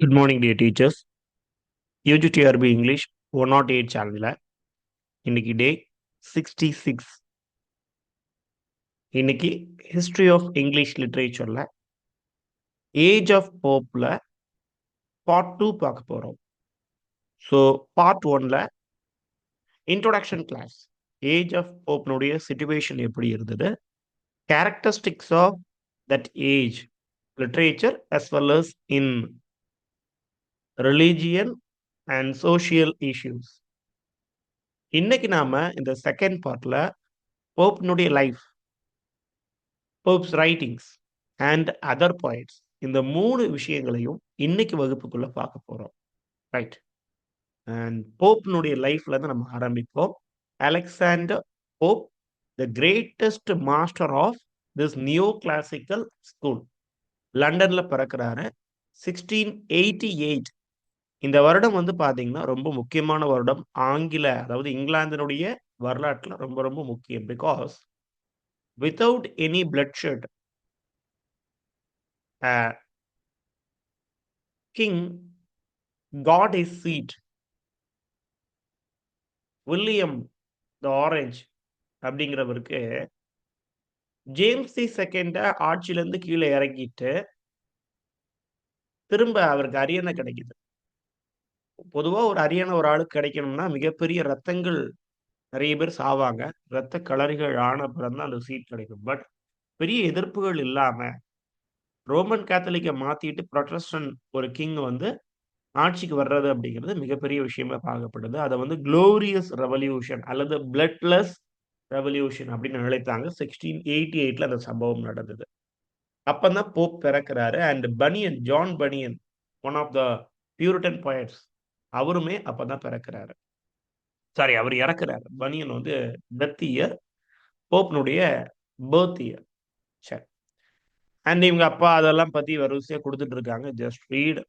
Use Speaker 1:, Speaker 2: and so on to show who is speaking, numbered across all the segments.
Speaker 1: Good morning dear teachers. UG TRB English 108 சேனலில் இன்னைக்கு day 66. இன்னைக்கு ஹிஸ்ட்ரி ஆஃப் இங்கிலீஷ் லிட்ரேச்சரில் ஏஜ் ஆஃப் போப்பில் பார்ட் 2 பார்க்க போகிறோம். ஸோ பார்ட் 1ல் இன்ட்ரோடக்ஷன் கிளாஸ், ஏஜ் ஆஃப் போப்னுடைய சிச்சுவேஷன் எப்படி இருந்தது, characteristics of that age literature as well as in religion and social issues. இன்னைக்கு நாம இந்த செகண்ட் பார்ட்ல போப்னுடைய life, Pope's writings and other points, இந்த 3 விஷயங்களையும் இன்னைக்கு வகுப்புக்குள்ள பார்க்க போறோம். ரைட். அண்ட் போப்னுடைய லைஃப்ல இருந்து நம்ம ஆரம்பிப்போம். Alexander Pope, the greatest master of this neo classical school, லண்டன்ல பிறக்கிறாரு. 1688. இந்த வருடம் வந்து பாத்தீங்கன்னா ரொம்ப முக்கியமான வருடம். அதாவது இங்கிலாந்தினுடைய வரலாற்றுல ரொம்ப ரொம்ப முக்கியம். Because without any bloodshed, king got his seat. William the Orange அப்படிங்கிறவருக்கு ஜேம்ஸ் தி செகண்ட ஆட்சியிலேருந்து கீழே இறங்கிட்டு திரும்ப அவருக்கு அரியணை கிடைக்குது. பொதுவாக ஒரு அரியணை ஒரு ஆளுக்கு கிடைக்கணும்னா மிகப்பெரிய ரத்தங்கள், நிறைய பேர் சாவாங்க, ரத்த களரிகள் ஆன பிறகு தான் அந்த சீட் கிடைக்கும். பட் பெரிய எதிர்ப்புகள் இல்லாம ரோமன் கேத்தலிக்கை மாத்திட்டு ப்ரொட்டஸ்டன்ட் ஒரு கிங் வந்து ஆட்சிக்கு வர்றது அப்படிங்கிறது மிகப்பெரிய விஷயமா பார்க்கப்படுது. அதை வந்து குளோரியஸ் ரெவல்யூஷன் அல்லது பிளட்லெஸ் ரெவல்யூஷன் அப்படின்னு நினைத்தாங்க. 1688ல அந்த சம்பவம் நடந்தது. அப்பதான் போப் பிறக்கிறாரு. And Bunyan, John Bunyan, one of the Puritan poets, அவருமே அப்பதான் பிறக்கிறாரு. சாரி, அவர் இறக்குறாரு. பனியன் வந்து டெத் இயர், போப்னுடைய பர்த் இயர். சரி. அண்ட் இவங்க அப்பா அதெல்லாம் பத்தி வரிசையா கொடுத்துட்டு இருக்காங்க. Just read.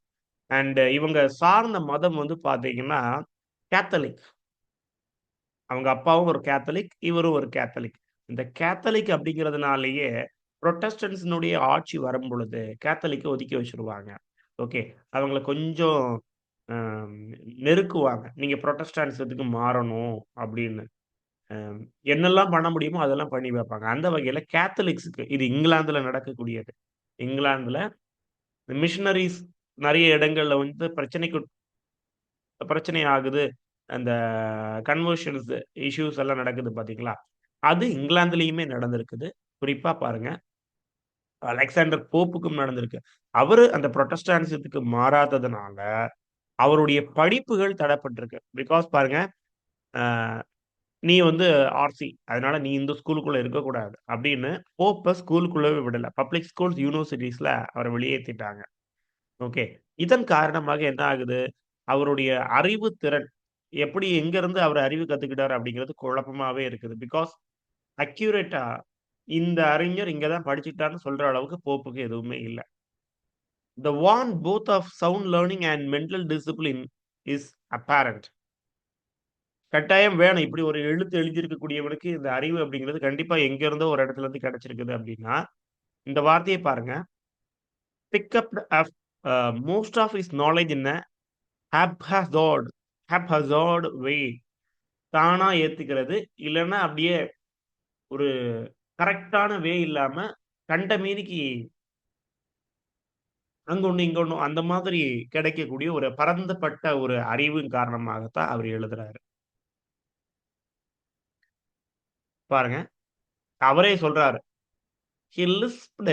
Speaker 1: அண்ட் இவங்க சார்ந்த மதம் வந்து பாத்தீங்கன்னா கேத்தலிக். அவங்க அப்பாவும் ஒரு கேத்தலிக், இவரும் ஒரு கேத்தலிக். இந்த கேத்தலிக் அப்படிங்கிறதுனாலேயே புரொட்டஸ்டன்ட்ஸினுடைய ஆட்சி வரும் பொழுது கேத்தலிக்கை ஒதுக்கி வச்சிருவாங்க. ஓகே. அவங்கள கொஞ்சம் ஆம், நெருக்குவாங்க. நீங்க புரொட்டஸ்டான்ட்ஸத்துக்கு மாறணும் அப்படின்னு. ஆம், என்னெல்லாம் பண்ண முடியுமோ அதெல்லாம் பண்ணி வைப்பாங்க. அந்த வகையில கேத்தலிக்ஸுக்கு, இது இங்கிலாந்துல நடக்கக்கூடியது. இங்கிலாந்துல மிஷனரிஸ் நிறைய இடங்கள்ல வந்து பிரச்சனை ஆகுது. அந்த கன்வர்ஷன்ஸ் இஷ்யூஸ் எல்லாம் நடக்குது பாத்தீங்களா? அது இங்கிலாந்துலயுமே நடந்திருக்குது. குறிப்பா பாருங்க, அலெக்சாண்டர் போப்புக்கும் நடந்திருக்கு. அவரு அந்த புரொட்டஸ்டான்டிசத்துக்கு மாறாததுனால அவருடைய படிப்புகள் தடைப்பட்டிருக்கு. பிகாஸ் பாருங்க, அ நீ வந்து ஆர்சி, அதனால நீ இந்த ஸ்கூலுக்குள்ள இருக்கக்கூடாது அப்படின்னு போப்ப ஸ்கூலுக்குள்ளவே விடல. பப்ளிக் ஸ்கூல்ஸ், யூனிவர்சிட்டீஸ்ல அவர வெளியேத்திட்டாங்க. ஓகே. இதன் காரணமாக என்ன ஆகுது? அவருடைய அறிவு திறன், எப்படி எங்கருந்து அவர் அறிவு கத்துக்கிட்டாரு அப்படிங்கிறது குழப்பமாவே இருக்குது. பிகாஸ் அக்யூரேட்டா இந்த அறிஞர் இங்க தான் படிச்சுட்டான்னு சொல்ற அளவுக்கு போப்புக்கு எதுவுமே இல்ல. The want both of sound learning and mental discipline is apparent. கட்டாயம் வேணும். இப்படி ஒரு எழுத்து எழுதியிருக்கக்கூடியவனுக்கு இந்த அறிவு அப்படிங்கிறது கண்டிப்பா எங்க இருந்தோ ஒரு இடத்துல இருந்து கிடைச்சிருக்குது அப்படின்னா, இந்த வார்த்தைய பாருங்க. Pick up most of his knowledge in a haphazard haphazard way. தானா ஏத்துக்கிறது. இல்லன்னா அப்படியே ஒரு கரெக்ட்டான வே இல்லாம கண்ட மீதிக்கு அங்க ஒண்ணு, இங்க ஒண்ணு அந்த மாதிரி கிடைக்கக்கூடிய ஒரு பரந்துபட்ட ஒரு அறிவின் காரணமாகத்தான் அவர் எழுதுறாரு. பாருங்க. அவரே சொல்றாரு. He lisped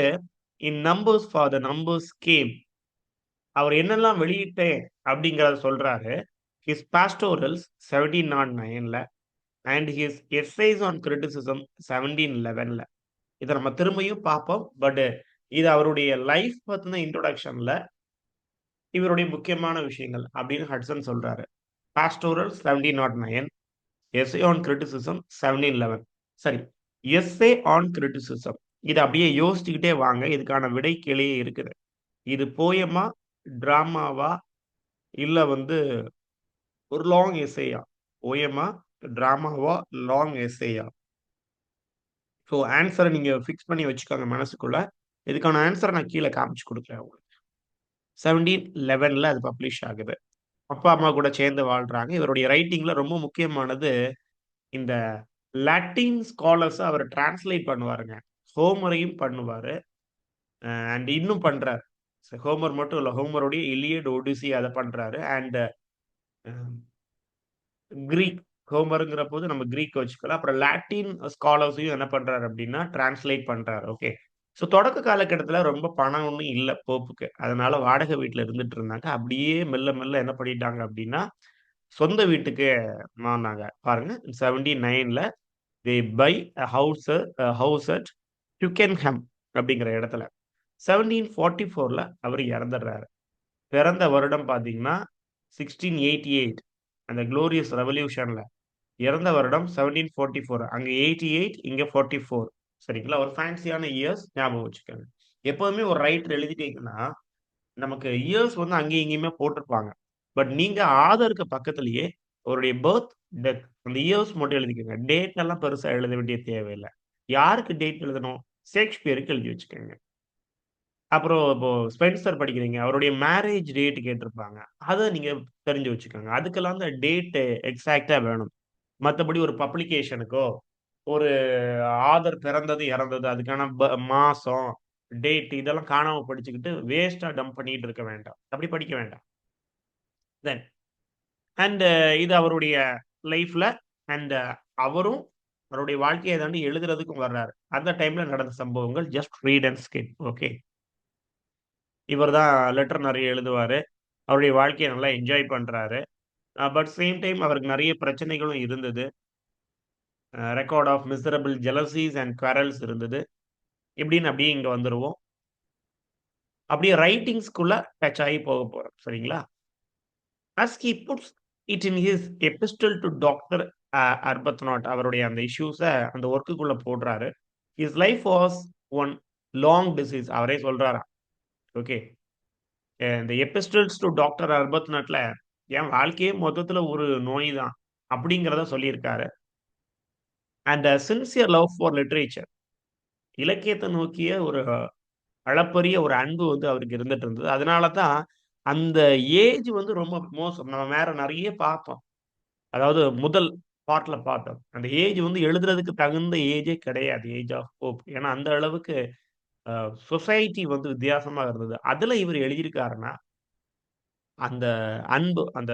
Speaker 1: in numbers for the numbers came. அவர் என்னெல்லாம் வெளியிட்டேன் அப்படிங்கிறத சொல்றாரு. His pastorals 1709ல and his essays on criticism 1711ல. இத நம்ம திரும்பியும் பார்ப்போம். பட் இது அவருடைய லைஃப் பத்தின இன்ட்ரோடக்ஷன்ல இவருடைய முக்கியமான விஷயங்கள் அப்படின்னு ஹட்சன் சொல்றாரு. Pastoral 1709, essay on criticism 1711. சரி, எஸ்ஸே ஆன் கிரிட்டிசிசம், இத அப்படியே யோசிச்சுக்கிட்டே வாங்க. இதுக்கான விடை கீழயே இருக்குது. இது போயமா, டிராமாவா, இல்ல வந்து ஒரு லாங் எஸ்ஸேயா? போயமா, டிராமாவா, லாங் எஸ்ஸேயா? ஸோ ஆன்சர நீங்க ஃபிக்ஸ் பண்ணி வச்சுக்கோங்க மனசுக்குள்ள. இதுக்கான ஆன்சர நான் கீழ காமிச்சு குடுக்குறேன் உங்களுக்கு. 1711 அது பப்ளிஷ் ஆகுது. அப்பா, அம்மா கூட சேர்ந்து வாழ்றாங்க. இவருடைய ரைட்டிங்ல ரொம்ப முக்கியமானது, இந்த லாட்டின் ஸ்காலர்ஸ அவர் டிரான்ஸ்லேட் பண்ணுவாருங்க. ஹோமரையும் பண்ணுவாரு. அண்ட் இன்னும் பண்றாரு. ஹோமர் மட்டும் இல்ல. ஹோமருடைய இலியட், ஒடிசி அத பண்றாரு. அண்ட் அ கிரீக் ஹோமர்ங்கிறபோது நம்ம கிரீக் வச்சுக்கலாம். அப்புறம் லாட்டின் ஸ்காலர்ஸையும் என்ன பண்றாரு அப்டின்னா, டிரான்ஸ்லேட் பண்றாரு. ஓகே. ஸோ தொடக்க காலகட்டத்தில ரொம்ப பணம் ஒண்ணும் இல்ல போப்புக்கு. அதனால வாடகை வீட்ல இருந்துட்டு இருந்தாங்க. அப்படியே மெல்ல மெல்ல என்ன பண்ணிட்டாங்க அப்டின்னா, சொந்த வீட்டுக்கு மாறுனாங்க. பாருங்க 79ல தே பை அ ஹவுஸ் அட் ட்விக்கென்ஹாம் அப்படிங்கிற இடத்துல. 1744ல அவரு இறந்துடுறாரு. பிறந்த வருடம் பார்த்தீங்கன்னா, 1688 அந்த குளோரியஸ் ரெவல்யூஷன்ல. இறந்த வருடம் 1744 அங்க 88 இங்க 44 சரிங்களா? ஒரு ஃபேன்சியான இயர்ஸ் ஞாபகம் வச்சுக்கங்க. எப்பவுமே ஒரு ரைட்டர் எழுதிட்டீங்கன்னா, நமக்கு இயர்ஸ் வந்து அங்கேயும் இங்கேயுமே போட்டிருப்பாங்க. பட் நீங்க ஆதாருக்கு பக்கத்திலேயே அவருடைய பர்த், டெத் அந்த இயர்ஸ் மட்டும் எழுதிக்கங்க. டேட் எல்லாம் பெருசா எழுத வேண்டிய தேவையில்ல. யாருக்கு டேட் எழுதணும்? ஷேக்ஸ்பியருக்கு எழுதி வச்சுக்கங்க. அப்புறம் இப்போ ஸ்பென்சர் படிக்கிறீங்க. அவருடைய மேரேஜ் டேட் கேட்டிருப்பாங்க. அத நீங்க தெரிஞ்சு வச்சுக்கோங்க. அதுக்கெல்லாம் அந்த டேட் எக்ஸாக்ட்டா வேணும். மத்தபடி ஒரு பப்ளிகேஷனுக்கோ, ஒரு ஆதர் பிறந்தது, இறந்தது அதுக்கான மாசம், டேட் இதெல்லாம் காணாம படிச்சுக்கிட்டு வேஸ்ட்டா டம்ப் பண்ணிட்டு இருக்க வேண்டாம். அப்படி படிக்க வேண்டாம். தென் அண்ட் இது அவருடைய லைஃப்ல அண்ட் அவரும் அவருடைய வாழ்க்கைய தாண்டி எழுதுறதுக்கும் வர்றாரு. அந்த டைம்ல நடந்த சம்பவங்கள் just read and skip. Okay. இவர் தான் லெட்டர் நெறைய எழுதுவாரு. அவருடைய வாழ்க்கைய நல்லா என்ஜாய் பண்றாரு. பட் சேம் டைம் அவருக்கு நெறைய பிரச்சனைகளும் இருந்தது. Record of miserable jealousies and quarrels இருந்தது. இப்படின்னு அப்படியே இங்க வந்துருவோம். அப்படியே ரைட்டிங்ஸ்க்குள்ள டச் ஆகி போக போறோம். சரிங்களா? As he puts it in his epistle to doctor Arbuthnot அவருடைய அந்த இஷ்யூஸ அந்த வொர்க்குக்குள்ள போடுறாரு. His life was one long disease அவரே சொல்றாராம். ஓகே. இந்த எபிஸ்டல்ஸ் டூ டாக்டர் அர்பத்நாட்ல என் வாழ்க்கையே மொத்தத்துல ஒரு நோய் தான். அப்படிங்கிறத சொல்லியிருக்காரு. And sincere love for literature இலக்கியத்த நோக்கிய ஒரு அளப்பரிய ஒரு அன்பு வந்து அவருக்கு இருந்துட்டு இருந்தது. அதனால தான் அந்த ஏஜ் வந்து ரொம்ப மோசம். நம்ம வேற நெறைய பார்த்தோம். அதாவது முதல் பார்ட்ல பார்த்தோம். அந்த ஏஜ் வந்து எழுதுறதுக்கு தகுந்த ஏஜே கிடையாது. Age of hope. ஏன்னா அந்த அளவுக்கு அ சொசைட்டி வந்து வித்தியாசமா இருந்தது. அதுல இவரு எழுதியிருக்காருன்னா, அந்த அன்பு, அந்த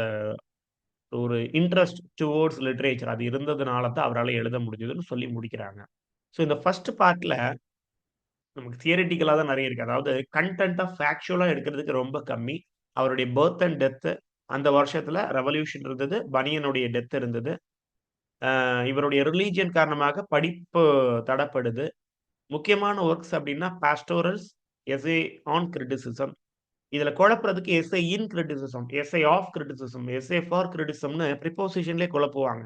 Speaker 1: ஒரு இன்ட்ரெஸ்ட் டுவோர்ட்ஸ் லிட்டரேச்சர் அது இருந்ததுனால தான் அவரால எழுத முடிஞ்சதுன்னு சொல்லி முடிக்கிறாங்க. ஸோ இந்த ஃபர்ஸ்ட் பார்ட்ல நமக்கு தியரிட்டிக்கலா தான் நெறைய இருக்கு. அதாவது கன்டென்ட்ட ஃபேக்சுவலா எடுக்கிறதுக்கு ரொம்ப கம்மி. அவருடைய பர்த் அண்ட் டெத் அந்த வருஷத்துல ரெவல்யூஷன் இருந்தது. பனியனுடைய டெத் இருந்தது. இவருடைய ரிலிஜியன் காரணமாக படிப்பு தடப்படுது. முக்கியமான வொர்க்ஸ் அப்டின்னா பாஸ்டோரல்ஸ், எஸ்ஸே ஆன் கிரிட்டிசிசம். இதுல குழப்புறதுக்கு essay in criticism, essay of criticism, essay for கிரிட்டிசிசம்னு ப்ரிப்போசிஷன்லயே குழப்புவாங்க.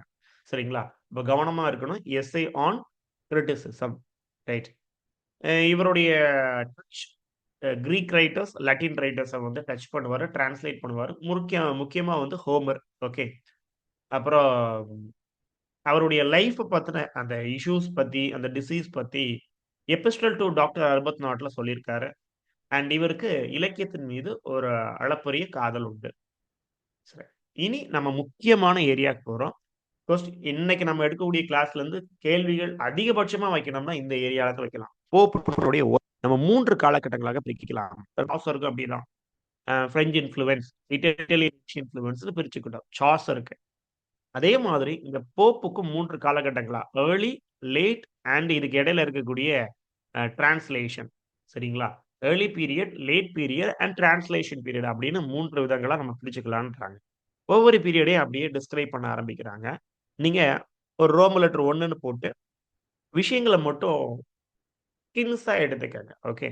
Speaker 1: சரிங்களா? இப்ப கவனமா இருக்கணும். Essay on criticism. ரைட். இவருடைய டச் கிரீக் ரைட்டர்ஸ், லத்தீன் ரைட்டர்ஸ வந்து டச் பண்ணுவாரு, டிரான்ஸ்லேட் பண்ணுவாரு. முக்கியமா வந்து ஹோமர். ஓகே. அப்புறம் அவருடைய லைஃப்ப பத்தின அந்த இஷ்யூஸ் பத்தி, அந்த டிசீஸ் பத்தி எபிஸ்டல் டூ டாக்டர் அர்பத்நாட்ல சொல்லியிருக்காரு. அண்ட் இவருக்கு இலக்கியத்தின் மீது ஒரு அளப்பரிய காதல் உண்டு. சரி. இனி நம்ம முக்கியமான ஏரியாக்கு போறோம். இன்னைக்கு நம்ம எடுக்கக்கூடிய கிளாஸ்ல இருந்து கேள்விகள் அதிகபட்சமா வைக்கணும்னா இந்த ஏரியால தான் வைக்கலாம். போப்புடைய நம்ம 3 காலகட்டங்களாக பிரிக்கலாம். சாசருக்கு அப்படிதான். பிரெஞ்ச் இன்ஃப்ளூயன்ஸ், இட்டாலியன் இன்ஃப்ளூயன்ஸ்ன்னு பிரிச்சுக்கிட்டோம். சாசருக்கு. அதே மாதிரி இந்த போப்புக்கும் 3 காலகட்டங்களா, ஏர்லி, லேட் அண்ட் இதுக்கு இடையில இருக்கக்கூடிய டிரான்ஸ்லேஷன். சரிங்களா? Early period, late period and translation period அப்படின்னு 3 விதங்களா நம்ம பிரிச்சுக்கலான்றாங்க. ஒவ்வொரு பீரியடையும் அப்படியே டிஸ்கிரைப் பண்ண ஆரம்பிக்கிறாங்க. நீங்க ஒரு ரோமன் லெட்டர் 1ன்னு போட்டு விஷயங்கள மட்டும் தின்ஸா எடுத்துக்கங்க. ஓகே.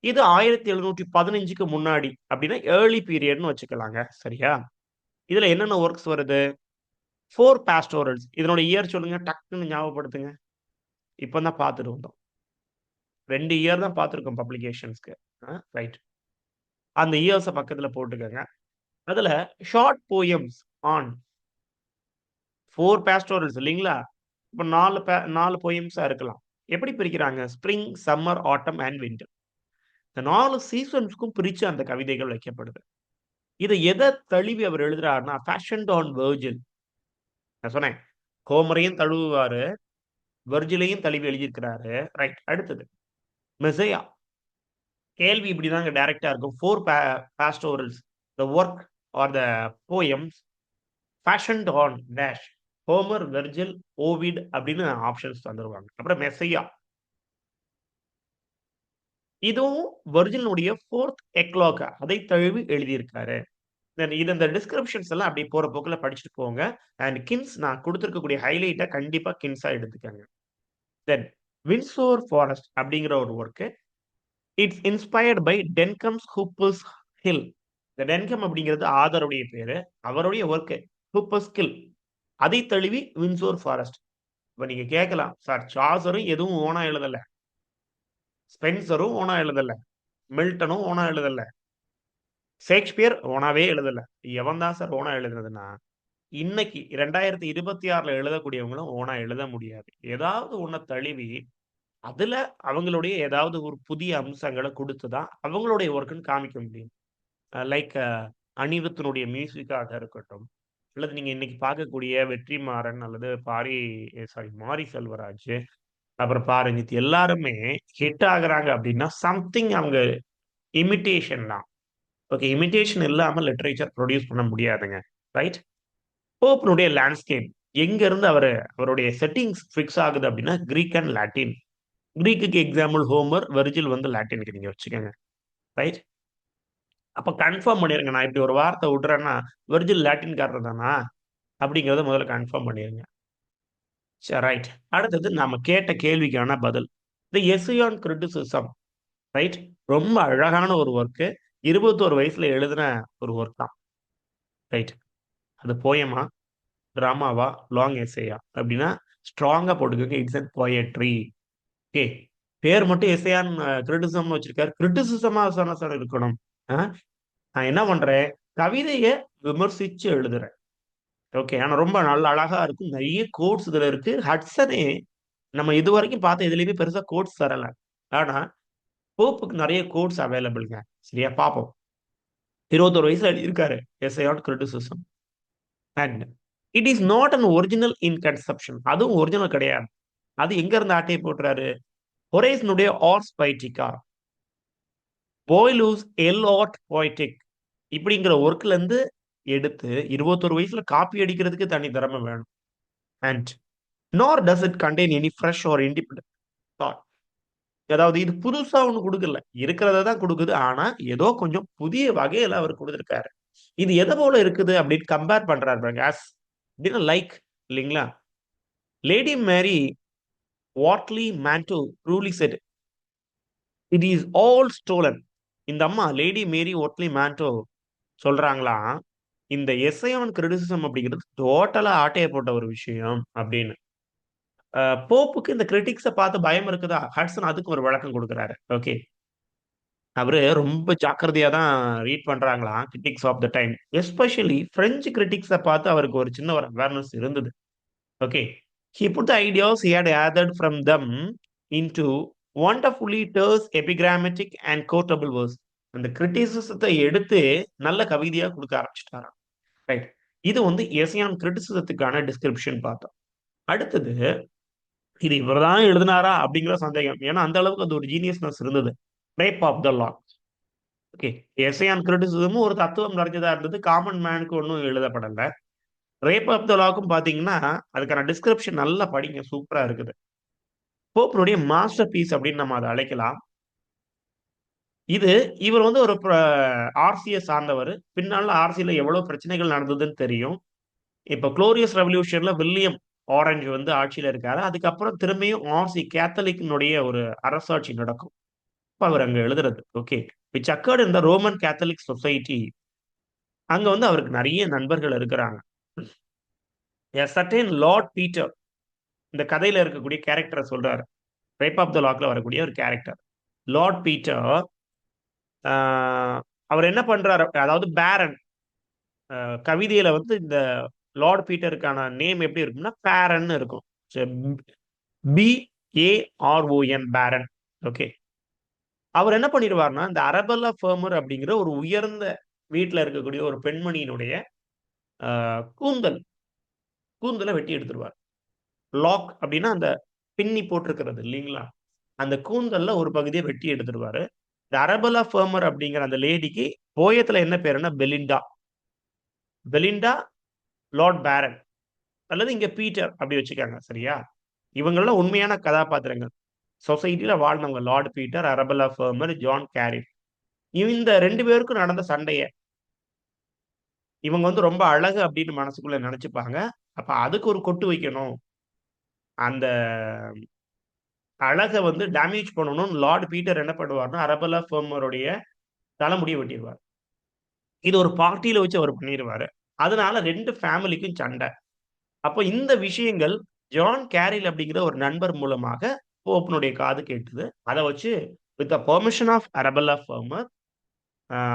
Speaker 1: இது 1715க்கு முன்னாடி அப்டின்னா ஏர்லி பீரியட்ன்னு வச்சுக்கலாங்க. சரியா? இதுல என்னென்ன வொர்க்ஸ் வருது? 4 பாஸ்டோரல்ஸ் இதனோட இயர் சொல்லுங்க. டக்குன்னு ஞாபகப்படுத்துங்க. இப்ப தான் பார்த்துட்டு வந்தோம். 2 இயர் தான் பார்த்துருக்கோம் பப்ளிகேஷன்ஸ்க்கு. ரைட். அந்த இயர்ஸ பக்கத்துல போட்டுக்கங்க. அதுல ஷார்ட் போயம்ஸ் ஆன் 4 பாஸ்டோரல்ஸ் இல்லீங்களா? இப்ப 4 போயம்ஸா இருக்கலாம். எப்படி பிரிக்கிறாங்க? Spring, summer, autumn and winter. இந்த 4 சீசன்ஸ்க்கும் பிரிச்சு அந்த கவிதைகள் வைக்கப்படுது. இத எத தழுவி அவர் எழுதுறாருன்னா, ஃபேஷன்ட் ஆன் வெர்ஜில். நான் சொன்னேன். ஹோமரையும் தழுவுவாரு. வெர்ஜிலையும் தழுவி எழுதியிருக்கிறாரு. ரைட். அடுத்தது மெசையா. கேள்வி இப்படிதாங்க டைரக்ட்டா இருக்கும். 4 pastorals. The work are the poems fashioned on dash. Homer, Virgil, Ovid அப்படின்னு ஆப்ஷன்ஸ் தந்துருவாங்க. அப்புறம் மெசையா. இதுவும் வெர்ஜிலினுடைய 4த் எக்லோக அதை தழுவி எழுதியிருக்காரு. இது இந்த டிஸ்கிரிப்ஷன்ஸ் எல்லாம் அப்படியே போற போக்குல படிச்சுட்டு போங்க. அண்ட் கின்ஸ் நான் குடுத்திருக்கக்கூடிய ஹைலைட்ட கண்டிப்பா கின்ஸா எடுத்துக்கங்க. தென் வின்சோர் ஃபாரஸ்ட் அப்படிங்கிற ஒரு work. It's inspired by Denham's Cooper's Hill. இந்த டென்கம் அப்படிங்கிறது ஆதருடைய பேரு. அவருடைய வொர்க் ஹூப்பர்ஸ் ஹில். அதை தழுவி வின்சோர் ஃபாரஸ்ட். இப்ப நீங்க கேட்கலாம், சார் சாசரும் எதுவும் ஓனா எழுதல. ஸ்பென்சரும் ஓனா எழுதல. மில்டனும் ஓனா எழுதல. ஷேக்ஸ்பியர் ஓனாவே எழுதல. எவன் தான் சார் ஓனா எழுதுனதுன்னா, இன்னைக்கு 2026ல எழுதக்கூடியவங்களும் ஓனா எழுத முடியாது. ஏதாவது ஒண்ண தழுவி, அதுல அவங்களுடைய ஏதாவது ஒரு புதிய அம்சங்கள குடுத்து தான் அவங்களுடைய வொர்க்ன்னு காமிக்க முடியும். லைக் அனிருத்தினுடைய மியூசிக்காக இருக்கட்டும், அல்லது நீங்க இன்னைக்கு பார்க்கக்கூடிய வெற்றிமாறன் அல்லது மாரி செல்வராஜ், அப்புறம் பா. ரஞ்சித் எல்லாருமே ஹிட் ஆகுறாங்க அப்படின்னா, சம்திங் அவங்க இமிட்டேஷன் தான். ஓகே. இமிட்டேஷன் இல்லாம லிட்டரேச்சர் புரொடியூஸ் பண்ண முடியாதுங்க. ரைட்? போப்னுடைய லேண்ட்ஸ்கேப் எங்க இருந்து அவருடைய செட்டிங்ஸ் ஃபிக்ஸ் ஆகுது அப்படின்னா, கிரீக் அண்ட் லாட்டின். கிரீக்குக்கு எக்ஸாம்பிள் ஹோமர், வெர்ஜில் வந்து லாட்டினுக்கு நீங்க வச்சுக்கங்க. ரைட்? அப்ப கன்ஃபார்ம் பண்ணிருங்க. நான் இப்படி ஒரு வார்த்தை விடுறேன்னா, வெர்ஜில் லாட்டின்காரர் தானா? அப்படிங்கிறத முதல்ல கன்ஃபார்ம் பண்ணிருங்க. சரி, ரைட். அடுத்தது நாம கேட்ட கேள்விக்கான பதில். தி எஸ்ஸே ஆன் கிரிட்டிசிசம். ரைட்? ரொம்ப அழகான ஒரு வொர்க். 21 வயசுல எழுதின ஒரு வொர்க் தான். ரைட்? அது போயமா? டிராமாவா? லாங் எஸ்ஸேயா? அப்படின்னா ஸ்ட்ராங்கா போட்டுக்கோங்க. It's an poetry. ஓகே. பேர் மட்டும் எஸ்ஸேயான் கிரிட்டிசிசம்னு வச்சிருக்காரு. கிரிட்டிசிசமா தான சார் இருக்கணும். ஆ? நான் என்ன பண்றேன்? கவிதைய விமர்சிச்சு எழுதுறேன். ஓகே. ஆனா ரொம்ப நல்ல அழகா இருக்கும். நெறைய கோட்ஸ் இதுல இருக்கு. ஹட்சனே நம்ம இதுவரைக்கும் பார்த்த எதுலயுமே பெருசா கோட்ஸ் தரல. ஆனா, போப்புக்கு நெறைய கோட்ஸ் அவைலபிள்ங்க. சரியா? பார்ப்போம். 21 வயசுல எழுதியிருக்காரு. Essay on criticism. And it is not an original in conception. அதுவும் ஒரிஜினல் கிடையாது. அது எங்க இருந்து ஆட்டைய போட்டுறாரு? ஹொரேஸ்னுடைய ஆர்ஸ் பைட்டிகா, போய்லூஸ் எல் ஆர்ட் பொய்டிக் இப்படிங்கிற ஒர்க்ல இருந்து எடுத்து 21 வயசுல காப்பி அடிக்கிறதுக்கு தனி திறமை வேணும். அண்ட் நார் does it contain any fresh R independent thought. அதாவது இது புதுசா ஒண்ணும் குடுக்கல. இருக்கிறத தான் குடுக்குது. ஆனா, ஏதோ கொஞ்சம் புதிய வகையில அவர் குடுத்திருக்காரு. இது எத போல இருக்குது அப்படின்னு கம்பேர் பண்றாரு பாருங்க. அப்படின்னா லைக் இல்லீங்களா? Lady Mary Wortley Montagu truly said, "it is all stolen." இந்த அம்மா லேடி மேரி ஒட்லி மேன்டோ சொல்றாங்களாம், இந்த எஸ்ஸே ஆன் கிரிட்டிசிசம் அப்படிங்கிறது டோட்டலா ஆட்டைய போட்ட ஒரு விஷயம் அப்படின்னு. போப்புக்கு இந்த கிரிட்டிக்ஸ பார்த்து பயம் இருக்குதா? ஹட்சன் அதுக்கு ஒரு விளக்கம் குடுக்குறாரு. ஓகே. அவரு ரொம்ப ஜாக்கிரதையா தான் ரீட் பண்றாங்களாம் critics of the time. Especially French கிரிட்டிக்ஸ பார்த்து அவருக்கு ஒரு சின்ன ஒரு அவேர்னஸ் இருந்தது. Okay. He put the ideas he had gathered from them into wonderfully terse, epigrammatic and quotable verse. அந்த கிரிட்டிசிசத்தை எடுத்து நல்ல கவிதையா குடுக்க ஆரம்பிச்சுட்டாராம். ரைட். இது வந்து எஸ்ஸே கிரிட்டிசிசத்துக்கான டிஸ்கிரிப்ஷன் பார்த்தோம். அடுத்தது இது இவர் தான் எழுதினாரா அப்படிங்கிற சந்தேகம். ஏன்னா அந்த அளவுக்கு அது ஒரு ஜீனியஸ்னஸ் இருந்தது. Rape of the lock. Okay. Essay on கிரிட்டிசிசமும் ஒரு தத்துவம் நிறைஞ்சதா இருந்தது. காமன் மேனுக்கு ஒண்ணும் எழுதப்படல. ரேப் ஆஃப் த லாக்கும் பார்த்தீங்கன்னா, அதுக்கான டிஸ்கிரிப்ஷன் நல்லா படிங்க. சூப்பரா இருக்குது. போப்னுடைய மாஸ்டர் பீஸ் அப்படின்னு நம்ம அத அழைக்கலாம். இது இவர் வந்து ஒரு ஆர்சிய சார்ந்தவரு. பின்னால ஆர்சில எவ்வளவு பிரச்சனைகள் நடந்ததுன்னு தெரியும். இப்ப குளோரியஸ் ரெவல்யூஷன்ல வில்லியம் ஆரஞ்ச் வந்து ஆட்சியில இருக்காரு. அதுக்கப்புறம் திரும்பியும் ஆர்சி கேத்தலிக்கினுடைய ஒரு அரசாட்சி நடக்கும். அப்ப அவர் அங்க எழுதுறது. Okay. Which accord in the Roman Catholic society. அங்க வந்து அவருக்கு நெறைய நண்பர்கள் இருக்கிறாங்க. எ சர்டைன் லார்ட் பீட்டர் இந்த கதையில இருக்கக்கூடிய கேரக்டர சொல்றாரு. ரேப் ஆஃப் த லாக்ல வரக்கூடிய ஒரு கேரக்டர். லார்ட் பீட்டர் ஆ அவர் என்ன பண்றாரு, அதாவது பேரன் கவிதையில வந்து இந்த லார்ட் பீட்டருக்கான நேம் எப்படி இருக்கும்னா, பேரன்னு இருக்கும். பி-ஏ-ஆர்-ஓ-என் பேரன். ஓகே. அவர் என்ன பண்ணிடுவார்னா, இந்த அரபெல்லா ஃபெர்மர் அப்படிங்கிற ஒரு உயர்ந்த வீட்ல இருக்கக்கூடிய ஒரு பெண்மணியினுடைய அ கூந்தல் கூந்தல வெட்டி எடுத்துருவார். லாக் அப்படின்னா, அந்த பின்னி போட்டிருக்கிறது இல்லீங்களா? அந்த கூந்தல்ல ஒரு பகுதிய வெட்டி எடுத்துருவாரு. இந்த அரபெல்லா ஃபெர்மர் அப்படிங்கிற அந்த லேடிக்கு போயத்துல என்ன பேருன்னா பெலிண்டா. பெலிண்டா லார்ட் பேரன் அல்லது இங்க பீட்டர் அப்படி வச்சுக்கங்க. சரியா? இவங்கலாம் உண்மையான கதாபாத்திரங்கள். சொசைட்டில வாழ்ந்தவங்க. Lord Peter, Arabella Fermor, John Caryll. இந்த 2 பேருக்கும் நடந்த சண்டைய, இவங்க வந்து ரொம்ப அழகு அப்படின்னு மனசுக்குள்ள நெனச்சுப்பாங்க. அப்ப அதுக்கு ஒரு கொட்டு வைக்கணும். அந்த அழக வந்து டேமேஜ் பண்ணணும்னு லார்ட் பீட்டர் என்ன பண்ணுவார்ன்னா, அரபெல்லா ஃபெர்மருடைய தலைமுடிய வெட்டிருவார். இது ஒரு பார்ட்டில வச்சு அவரு பண்ணிருவாரு. அதனால 2 ஃபேமிலிக்கும் சண்ட. அப்ப இந்த விஷயங்கள் ஜான் கேரில் அப்படிங்கிற ஒரு நண்பர் மூலமாக போப்னுடைய காது கேட்டது. அத வச்சு with the permission of Arabella Fermor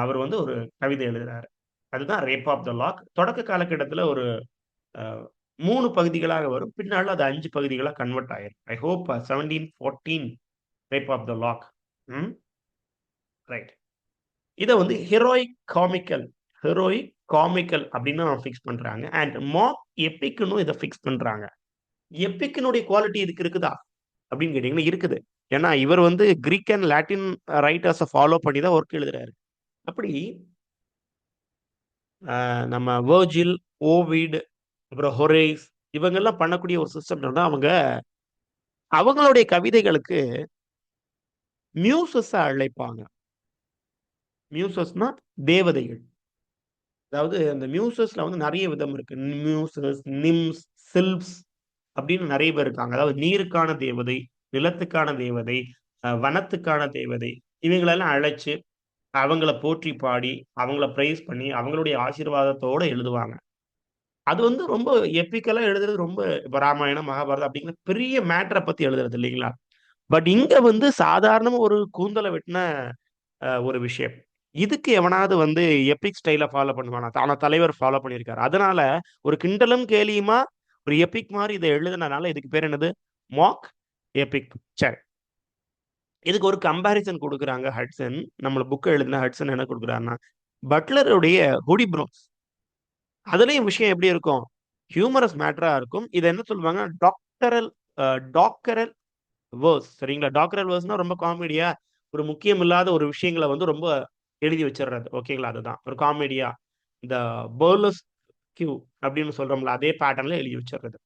Speaker 1: அவர் வந்து ஒரு கவிதை எழுதுறாரு. அதுதான் ரேப் ஆஃப் த லாக். தொடக்க காலகட்டத்தில ஒரு அ 3 பகுதிகளாக வரும். பின்னால அது 5 பகுதிகளா கன்வெர்ட் ஆயிரும். I hope 1714 rape of the lock. ம். ரைட். இத வந்து ஹெரோயிக் காமிக்கல் அப்படின்னு ஃபிக்ஸ் பண்றாங்க. அண்ட் மாக் எபிக்ன்னு இத ஃபிக்ஸ் பண்றாங்க. எபிக்னுடைய குவாலிட்டி இதுக்கு இருக்குதா? அப்படின்னு கேட்டீங்கன்னா இருக்குது. ஏன்னா இவர் வந்து கிரீக் அண்ட் லாட்டின் ரைட்டர்ஸ ஃபாலோ பண்ணி தான் ஒர்க் எழுதுறாரு. அப்படி நம்ம வெர்ஜில், ஓவிட், அப்புறம் ஹொரேஸ் இவங்கெல்லாம் பண்ணக்கூடிய ஒரு சிஸ்டம் என்னன்னா, அவங்களுடைய கவிதைகளுக்கு மியூசஸ அழைப்பாங்க. மியூசஸ்னா தேவதைகள். அதாவது அந்த மியூசஸ்ல வந்து நெறைய விதம் இருக்கு. மியூசஸ், நிம்ஸ், சில்ப்ஸ் அப்படின்னு நெறைய பேர் இருக்காங்க. அதாவது நீருக்கான தேவதை, நிலத்துக்கான தேவதை, வனத்துக்கான தேவதை இவைங்களெல்லாம் அழைச்சு, அவங்கள போற்றி பாடி, அவங்கள பிரைஸ் பண்ணி, அவங்களுடைய ஆசீர்வாதத்தோட எழுதுவாங்க. அது வந்து ரொம்ப எபிக்கலா எழுதுறது ரொம்ப இப்ப ராமாயணம், மகாபாரதம் அப்படிங்கிற பெரிய மேட்டர பத்தி எழுதுறது இல்லைங்களா? பட் இங்க வந்து சாதாரணமா ஒரு கூந்தல வெட்டின ஒரு விஷயம். இதுக்கு எவனாவது வந்து எபிக் ஸ்டைல ஃபாலோ பண்ணுவானா? ஆனா தலைவர் ஃபாலோ பண்ணியிருக்காரு. அதனால ஒரு கிண்டலும் கேலியுமா ஒரு எபிக் மாரி இத எழுதுனனால இதுக்கு பேர் என்னது? Mock epic. சரி. இதுக்கு ஒரு கம்பேரிசன் குடுக்குறாங்க ஹட்சன். நம்மள புக்க எழுதின ஹட்சன் என்ன குடுக்குறார்ன்னா, பட்லருடைய ஹூடி ப்ரோஸ் அதுலயும் விஷயம் எப்படி இருக்கும்? ஹியூமரஸ் மேட்டரா இருக்கும். இத என்ன சொல்லுவாங்க? டாக்டரல் அ டாக்கரல் வேர்ஸ் சரிங்களா? டாக்டரல் வேர்ஸ்ன்னா ரொம்ப காமெடியா, ஒரு முக்கியம் இல்லாத ஒரு விஷயங்கள வந்து ரொம்ப எழுதி வச்சுர்றது. ஓகேங்களா? அதுதான். ஒரு காமெடியா, இந்த பர்லெஸ்க் அப்படின்னு சொல்றோம்ல, அதே பேட்டர்ன்ல எழுதி வச்சுர்றது.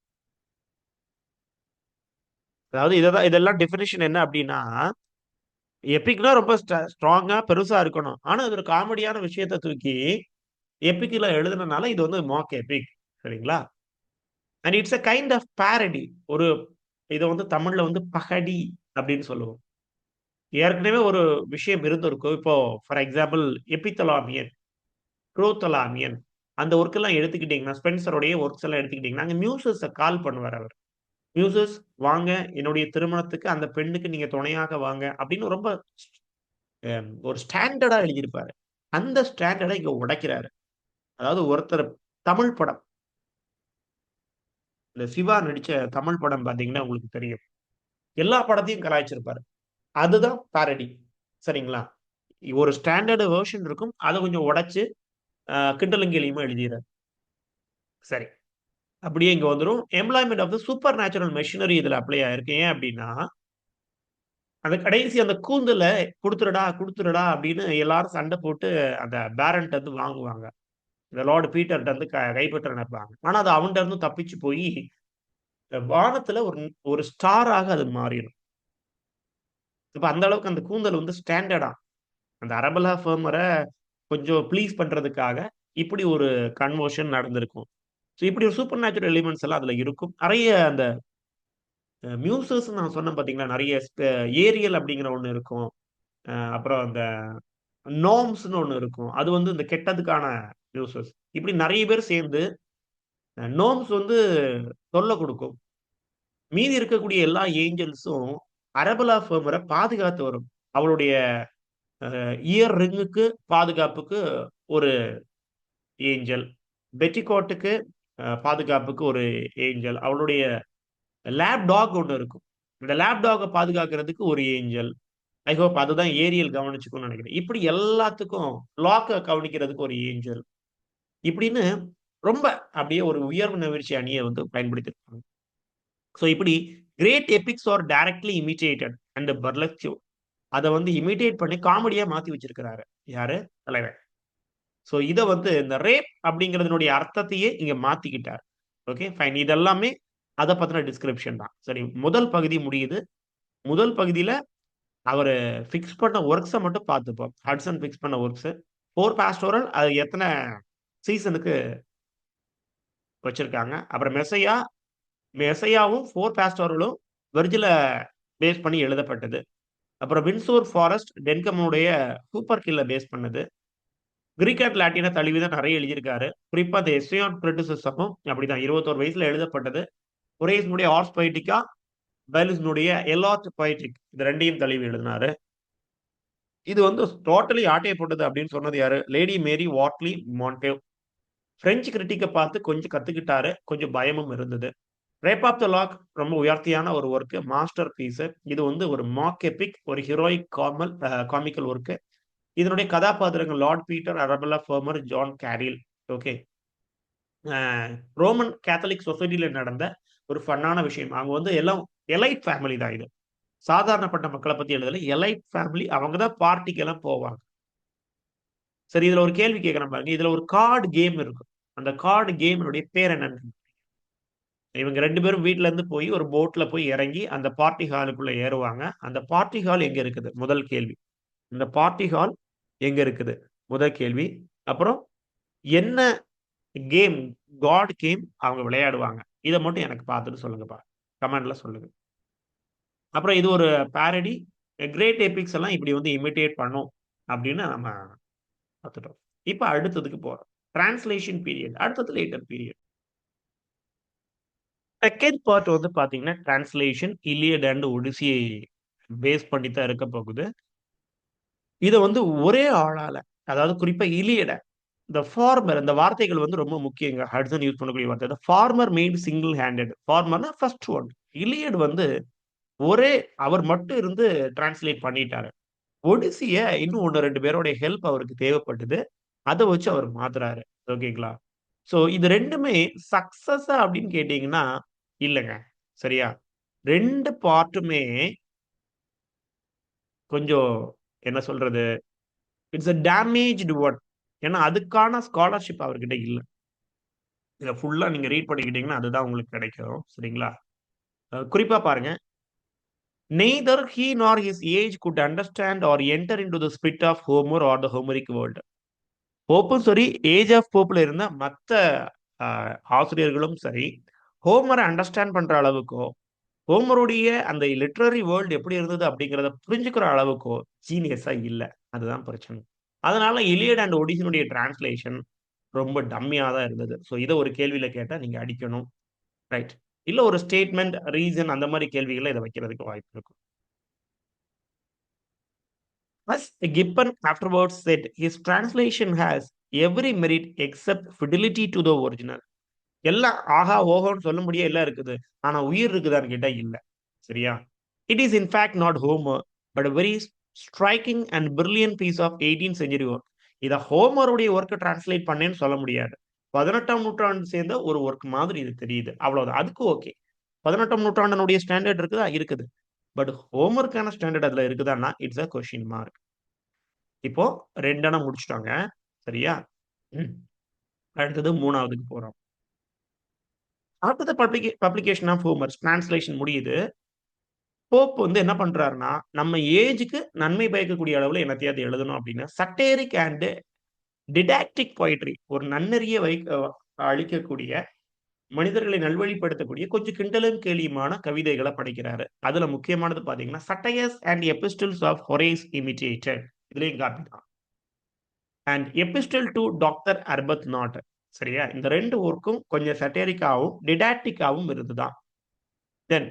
Speaker 1: அதாவது இதெல்லாம் டெஃபினிஷன் என்ன அப்படின்னா, எபிக்னா ரொம்ப ஸ்ட்ராங்கா பெருசா இருக்கணும். ஆனா, அது ஒரு காமெடியான விஷயத்த தூக்கி எபிக்ல எழுதுனனால இது வந்து மாக் எபிக். சரிங்களா? And it's a kind of parody. ஒரு இத வந்து தமிழ்ல வந்து பகடி அப்படின்னு சொல்லுவோம். ஏற்கனவே ஒரு விஷயம் இருந்திருக்கும். இப்போ ஃபார் எக்ஸாம்பிள் எபித்தலாமியன், குரோத்தலாமியன் அந்த ஒர்க் எல்லாம் எடுத்துக்கிட்டீங்கன்னா, ஸ்பென்சருடைய ஒர்க்ஸ் எல்லாம் எடுத்துக்கிட்டீங்கன்னா, அங்க மியூசஸ கால் பண்ணுவாரு அவர். மியூசஸ் வாங்க என்னுடைய திருமணத்துக்கு அந்த பெண்ணுக்கு நீங்க துணையாக வாங்க அப்படின்னு ரொம்ப ஒரு ஸ்டாண்டர்டா எழுதியிருப்பாரு. அந்த ஸ்டாண்டர்ட இங்க உடைக்கிறாரு. அதாவது ஒருத்தர் தமிழ் படம். இந்த சிவா நடிச்ச தமிழ் படம் பார்த்தீங்கன்னா உங்களுக்கு தெரியும். எல்லா படத்தையும் கலாய்ச்சிருப்பாரு. அதுதான் பாரடி. சரிங்களா? ஒரு ஸ்டாண்டர்ட் வெர்ஷன் இருக்கும். அத கொஞ்சம் உடைச்சு கிண்டலும் கேலியுமா எழுதிறாரு. சரி. அப்படியே இங்க வந்துரும். Employment of the supernatural machinery இதுல அப்ளை ஆயிருக்கு. ஏன் அப்டின்னா, அந்த கடைசி அந்த கூந்தல குடுத்துருடா, குடுத்துருடா அப்படின்னு எல்லாரும் சண்ட போட்டு அந்த பேரன்ட்ட இருந்து வாங்குவாங்க. இந்த லார்ட் பீட்டர்ட்ட இருந்து கைப்பற்ற நினைப்பாங்க. ஆனா அது அவன்ட்ட இருந்து தப்பிச்சு போயி, வானத்துல ஒரு ஒரு ஸ்டாராக அது மாறிரும். இப்ப அந்த அளவுக்கு அந்த கூந்தல் வந்து ஸ்டாண்டர்டா அந்த அரபெல்லா ஃபெர்மர கொஞ்சம் ப்ளீஸ் பண்றதுக்காக, இப்படி ஒரு கன்வர்ஷன் நடந்திருக்கும். ஸோ இப்படி ஒரு சூப்பர் நேச்சுரல் எலிமென்ட்ஸ் எல்லாம் அதுல இருக்கும். நெறைய அந்த மியூசஸ்ன்னு நான் சொன்னேன் பார்த்தீங்களா? நெறைய ஏரியல் அப்படிங்கிற ஒண்ணு இருக்கும். அப்புறம் அந்த நோம்ஸ்ன்னு ஒண்ணு இருக்கும். அது வந்து இந்த கெட்டதுக்கான மியூசஸ். இப்படி நெறைய பேர் சேர்ந்து நோம்ஸ் வந்து தொல்ல குடுக்கும். மீதி இருக்கக்கூடிய எல்லா ஏஞ்சல்ஸும் அரபெல்லா ஃபெர்மர பாதுகாத்து வரும். அவளுடைய இயர் ரிங்குக்கு பாதுகாப்புக்கு ஒரு ஏஞ்சல். பெட்டிகோட்டுக்கு பாதுகாப்புக்கு ஒரு ஏஞ்சல். அவளுடைய லேப் டாக் ஒண்ணு இருக்கும். இந்த லேப் டாக்க பாதுகாக்கிறதுக்கு ஒரு ஏஞ்சல். ஐ ஹோப் அதுதான் ஏரியல் கவனிச்சுக்கும்னு நினைக்கிறேன். இப்படி எல்லாத்துக்கும் லாக்க கவனிக்கிறதுக்கு ஒரு ஏஞ்சல். இப்படின்னு ரொம்ப அப்படியே ஒரு உயர்வு நவிற்சி அணிய வந்து பயன்படுத்தியிருப்பாங்க. ஸோ இப்படி great epics are directly imitated and burlesque அத வந்து இமிட்டேட் பண்ணி காமெடியா மாத்தி வச்சிருக்கிறாரு. யாரு? தலைவன். ஸோ இத வந்து இந்த ரேப் அப்படிங்கிறதனுடைய அர்த்தத்தையே இங்க மாத்திக்கிட்டார். Okay fine. இது எல்லாமே அத பத்தின டிஸ்கிரிப்ஷன் தான். சரி முதல் பகுதி முடியுது. முதல் பகுதியில அவரு ஃபிக்ஸ் பண்ண வொர்க்ஸ மட்டும் பார்த்துப்போம். ஹட்சன் ஃபிக்ஸ் பண்ண வொர்க்ஸ். 4 பாஸ்டோரல் அது எத்தன சீசனுக்கு வச்சிருக்காங்க. அப்புறம் மெசையாவும் 4 பாஸ்டோரலும் வெர்ஜில பேஸ் பண்ணி எழுதப்பட்டது. அப்புறம் வின்சோர் ஃபாரஸ்ட் டென்கமுடைய சூப்பர் கில்ல பேஸ் பண்ணது. கிரீக் அண்ட் லாட்டின தழுவி தான் நெறைய எழுதியிருக்காரு. குறிப்பா இந்த எஸ்ஸே ஆன் கிரிட்டிசிசமும் அப்படிதான் 21 வயசுல எழுதப்பட்டது. குரேஸ்னுடைய ஆர்ஸ் பொயட்டிக்கா, பெலிஸ்னுடைய எலாட் பொயட்டிக் இது 2யும் தழுவி எழுதினாரு. இது வந்து டோட்டலி ஆட்டைய போட்டது அப்படின்னு சொன்னது யாரு? Lady Mary வாட்லி மான்டேவ். பிரெஞ்சு கிரிட்டிக்க பார்த்து கொஞ்சம் கத்துக்கிட்டாரு. கொஞ்சம் பயமும் இருந்தது. ரேப் ஆஃப் த லாக் ரொம்ப உயர்த்தியான ஒரு ஒர்க். Master piece. இது வந்து ஒரு மாக் எபிக், ஒரு ஹீரோயிக் காமிக்கல் ஒர்க். இதனுடைய கதாபாத்திரங்கள் Lord Peter, Arabella Fermor, John Caryll. Okay. A Roman Catholic சொசைட்டில நடந்த ஒரு ஃபன்னான விஷயம். அவங்க வந்து எல்லாம் எலைட் ஃபேமிலி தான் இது. சாதாரணப்பட்ட மக்கள பத்தி எழுதல. Elite family. அவங்க தான் பார்ட்டிக்கெல்லாம் போவாங்க. சரி இதுல ஒரு கேள்வி கேட்கிறேன் பாருங்க. இதுல ஒரு கார்ட் கேம் இருக்கும். அந்த கார்ட் கேமினுடைய பேர் என்னன்னு இவங்க 2 பேரும் வீட்ல இருந்து போய் ஒரு போட்ல போய் இறங்கி அந்த பார்ட்டி ஹாலுக்குள்ள ஏறுவாங்க. அந்த பார்ட்டி ஹால் எங்க இருக்குது? முதல் கேள்வி. இந்த பார்ட்டி ஹால் எங்க இருக்குது? முதல் கேள்வி. அப்புறம் என்ன கேம், காட் கேம் அவங்க விளையாடுவாங்க. இத மட்டும் எனக்கு பார்த்துட்டு சொல்லுங்கப்பா. கமெண்ட்ல சொல்லுங்க. அப்புறம் இது ஒரு பாரடி. கிரேட் எபிக்ஸ் எல்லாம் இப்படி வந்து இமிட்டேட் பண்ணும் அப்படின்னு நம்ம பார்த்துட்டோம். இப்ப அடுத்ததுக்கு போறோம். Translation period. அடுத்தது லேட்டர் பீரியட். செகண்ட் பார்ட் வந்து பார்த்தீங்கன்னா, டிரான்ஸ்லேஷன் இலியட் அண்ட் ஒடிசியை பேஸ் பண்ணி தான் இருக்க போகுது. இத வந்து ஒரே ஆளால, அதாவது குறிப்பா இலியட, இந்த ஃபார்மர் இந்த வார்த்தைகள் வந்து ரொம்ப முக்கியங்க. ஹட்சன் யூஸ் பண்ணக்கூடிய வார்த்தை. The former made single handed. ஃபார்மர்னா ஃபர்ஸ்ட் ஒன். இலியட் வந்து ஒரே அவர் மட்டும் இருந்து டிரான்ஸ்லேட் பண்ணிட்டாரு. ஒடிசிய இன்னும் 1, 2 பேருடைய ஹெல்ப் அவருக்கு தேவைப்பட்டது. அத வச்சு அவர் மாத்துறாரு. ஓகேங்களா? சோ இது 2மே சக்சஸா அப்படின்னு கேட்டீங்கன்னா, இல்லங்க. சரியா? 2 பார்ட்டுமே கொஞ்சம் என்ன சொல்றது? It's a damaged one. ஏன்னா அதுக்கான ஸ்காலர்ஷிப் அவர்கிட்ட இல்ல. இத ஃபுல்லா நீங்க ரீட் பண்ணிக்கிட்டீங்கன்னா, அதுதான் உங்களுக்கு கிடைக்கும். சரிங்களா? குறிப்பா பாருங்க. Neither he nor his age could understand or enter into the spirit of Homer or the Homeric world. போப்பும் சரி, ஏஜ் ஆஃப் போப்ல இருந்த மத்த அ ஆசிரியர்களும் சரி, ஹோமர அண்டர்ஸ்டாண்ட் பண்ற அளவுக்கோ, ஹோமருடைய அந்த லிட்டரரி வேர்ல்ட் எப்படி இருந்தது அப்படிங்கிறத புரிஞ்சுக்கிற அளவுக்கோ ஜீனியஸா இல்ல. அதுதான் பிரச்சனை. அதனால இலியட் அண்ட் ஒடிசியினுடைய டிரான்ஸ்லேஷன் ரொம்ப டம்மியா தான் இருந்தது. ஸோ இத ஒரு கேள்வியில கேட்டா நீங்க அடிக்கணும். ரைட். இல்ல ஒரு ஸ்டேட்மெண்ட், ரீசன் அந்த மாரி கேள்விகள்ல இத வைக்கிறதுக்கு வாய்ப்பு இருக்கும். Thus, Gibbon afterwards said his translation has every merit except fidelity to the original. எல்லாம் ஆஹா, ஓஹோன்னு சொல்லும்படியே எல்லாம் இருக்குது. ஆனா உயிர் இருக்குதான்னு கேட்டா இல்ல. சரியா? It is in fact not Homer, but a very striking and brilliant piece of 18th century work. இத ஹோமருடைய ஒர்க்க டிரான்ஸ்லேட் பண்ணேன்னு சொல்ல முடியாது. 18ஆம் நூற்றாண்டு சேர்ந்த ஒரு ஒர்க் மாதிரி இது தெரியுது. அவ்வளவுதான். அதுக்கு ஓகே. 18ஆம் நூற்றாண்டினுடைய ஸ்டாண்டர்ட் இருக்குதா? இருக்குது. பட் ஹோமருக்கான ஸ்டாண்டர்ட் அதுல இருக்குதான்னா, இட்ஸ் அ கொஸ்டின் மார்க். இப்போ 2 அண முடிச்சுட்டோங்க. சரியா? ம். அடுத்தது 3வதுக்கு போறோம். After the publication of Homer's translation முடியுது. போப் வந்து என்ன பண்றாருன்னா, நம்ம ஏஜ்க்கு நன்மை பயக்கக்கூடிய அளவுல என்னத்தையாவது எழுதணும் அப்படின்னு சட்டேரிக் அண்ட் டிடாக்டிக் பொயட்ரி ஒரு நன்னெறிய அளிக்கக்கூடிய மனிதர்களை நல்வழிப்படுத்தக்கூடிய கொஞ்சம் கிண்டலும் கேலியுமான கவிதைகள படைக்கிறாரு. அதுல முக்கியமானது பார்த்தீங்கன்னா, satires and epistles of Horace imitated இதுலயும் காப்பி தான். And epistle to doctor Arbuthnot. சரியா? இந்த 2 ஒர்க்கும் கொஞ்சம் சட்டேரிக்காவும், டிடாக்டிக்காவும் இருந்துதான். தென்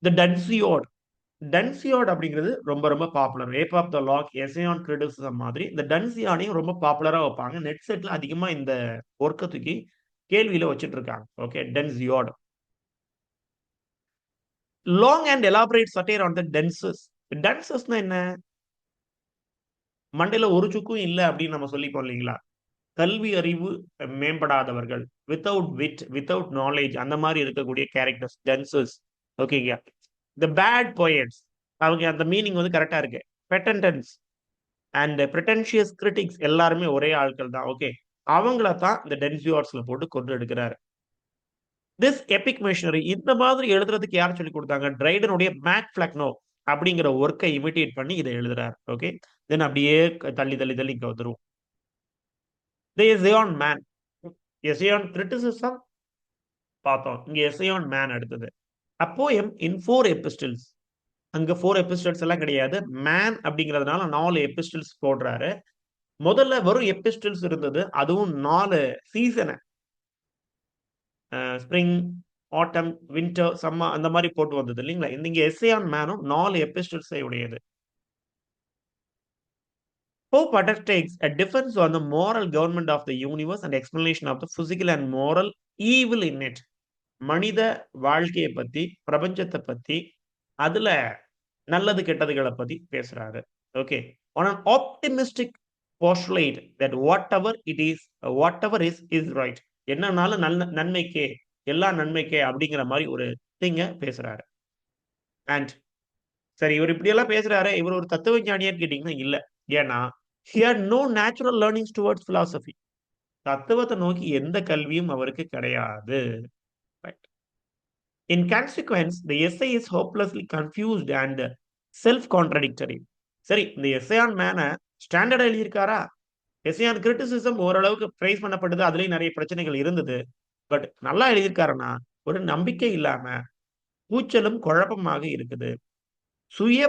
Speaker 1: தி டன்சியோட். டன்சியாட் அப்படிங்கிறது ரொம்ப ரொம்ப popular. Rape of the lock, essay on criticism மாதிரி இந்த டன்சியாடையும் ரொம்ப பாப்புலரா வைப்பாங்க. நெட் செட்ல அதிகமா இந்த ஒர்க்க தூக்கி கேள்வியில வச்சுட்டு இருக்காங்க. Okay. Dunciad. Long and elaborate satire on the dunces டன்சஸ்னா என்ன? மண்டையில ஒரு சுக்கும் இல்ல அப்படின்னு நம்ம சொல்லிப்போம் இல்லைங்களா? கல்வி அறிவு மேம்படாதவர்கள், வித்தவுட் விட், வித்தவுட் நாலேட்ஜ் அந்த மாரி இருக்கக்கூடிய கேரக்டர்ஸ், டன்சஸ். ஓகேங்க. தி பேட் போயட்ஸ் அவங்க அந்த மீனிங் வந்து கரெக்ட்டா இருக்கு. பெட்டன்டன்ஸ் அண்ட் பிரெட்டன்ஷியஸ் கிரிட்டிக்ஸ் எல்லாருமே ஒரே ஆட்கள் தான். ஓகே. அவங்கள தான் இந்த டென்சியோர்ஸ்ல போட்டு கொன்று எடுக்குறாரு. திஸ் எபிக் மிஷனரி இந்த மாதிரி எழுதுறதுக்கு யார் சொல்லிக் குடுத்தாங்க? டிரைடனுடைய மேக் ஃபிளக்னோ அப்படிங்கிற வொர்க்க இமிட்டேட் பண்ணி இத எழுதுறாரு. ஓகே. தென் அப்படியே தள்ளி, தள்ளி, தள்ளி இங்க வந்துருவோம். The essay on man. Essay on criticism பார்த்தோம். இங்க எஸ்ஸே ஆன் மேன் அடுத்தது. A poem in 4 epistles. அங்க 4 எபிஸ்டில்ஸ் எல்லாம் கிடையாது. மேன் அப்படிங்கிறதுனால 4 எபிஸ்டில்ஸ் போடுறாரு. முதல்ல வெறும் எபிஸ்டில்ஸ் இருந்தது. அதுவும் 4 சீசன ஸ்ப்ரிங், ஆட்டம், வின்டர், சம்மர் அந்த மாரி போட்டு வந்தது இல்லீங்களா? இங்க எஸ்ஸே ஆன் மேனும் 4 எபிஸ்டில்ஸை உடையது. Pope undertakes a defense on the moral government of the universe and explanation of the physical and moral evil in it. மனித வாழ்க்கைய பத்தி, பிரபஞ்சத்த பத்தி, அதுல நல்லது கெட்டதுகள பத்தி பேசுறாரு. Okay. On an optimistic postulate that whatever is right. என்னன்னாலும் நன்மைக்கே, எல்லாம் நன்மைக்கே அப்படிங்கிற மாரி ஒரு திங்க பேசுறாரு. அண்ட் சரி இவரு இப்படியெல்லாம் பேசுறாரே, இவரு ஒரு தத்துவ ஞானியான்னு கேட்டீங்கன்னா இல்ல. ஏன்னா, he had no natural learnings towards philosophy. தத்துவத்த நோக்கி எந்த கல்வியும் அவருக்கு கிடையாது. Right. In consequence, the essay is hopelessly confused and self contradictory. சரி இந்த எஸ்ஸே ஆன் மேன ஸ்டாண்டர்டா எழுதியிருக்காரா? எஸ்ஸே ஆன் கிரிட்டிசிசம் ஓரளவுக்கு பிரைஸ் பண்ணப்பட்டது. அதுலயும் நெறைய பிரச்சனைகள் இருந்தது. பட் நல்லா எழுதியிருக்காருன்னா, ஒரு நம்பிக்கை இல்லாம, கூச்சலும் குழப்பமாக இருக்குது. சுய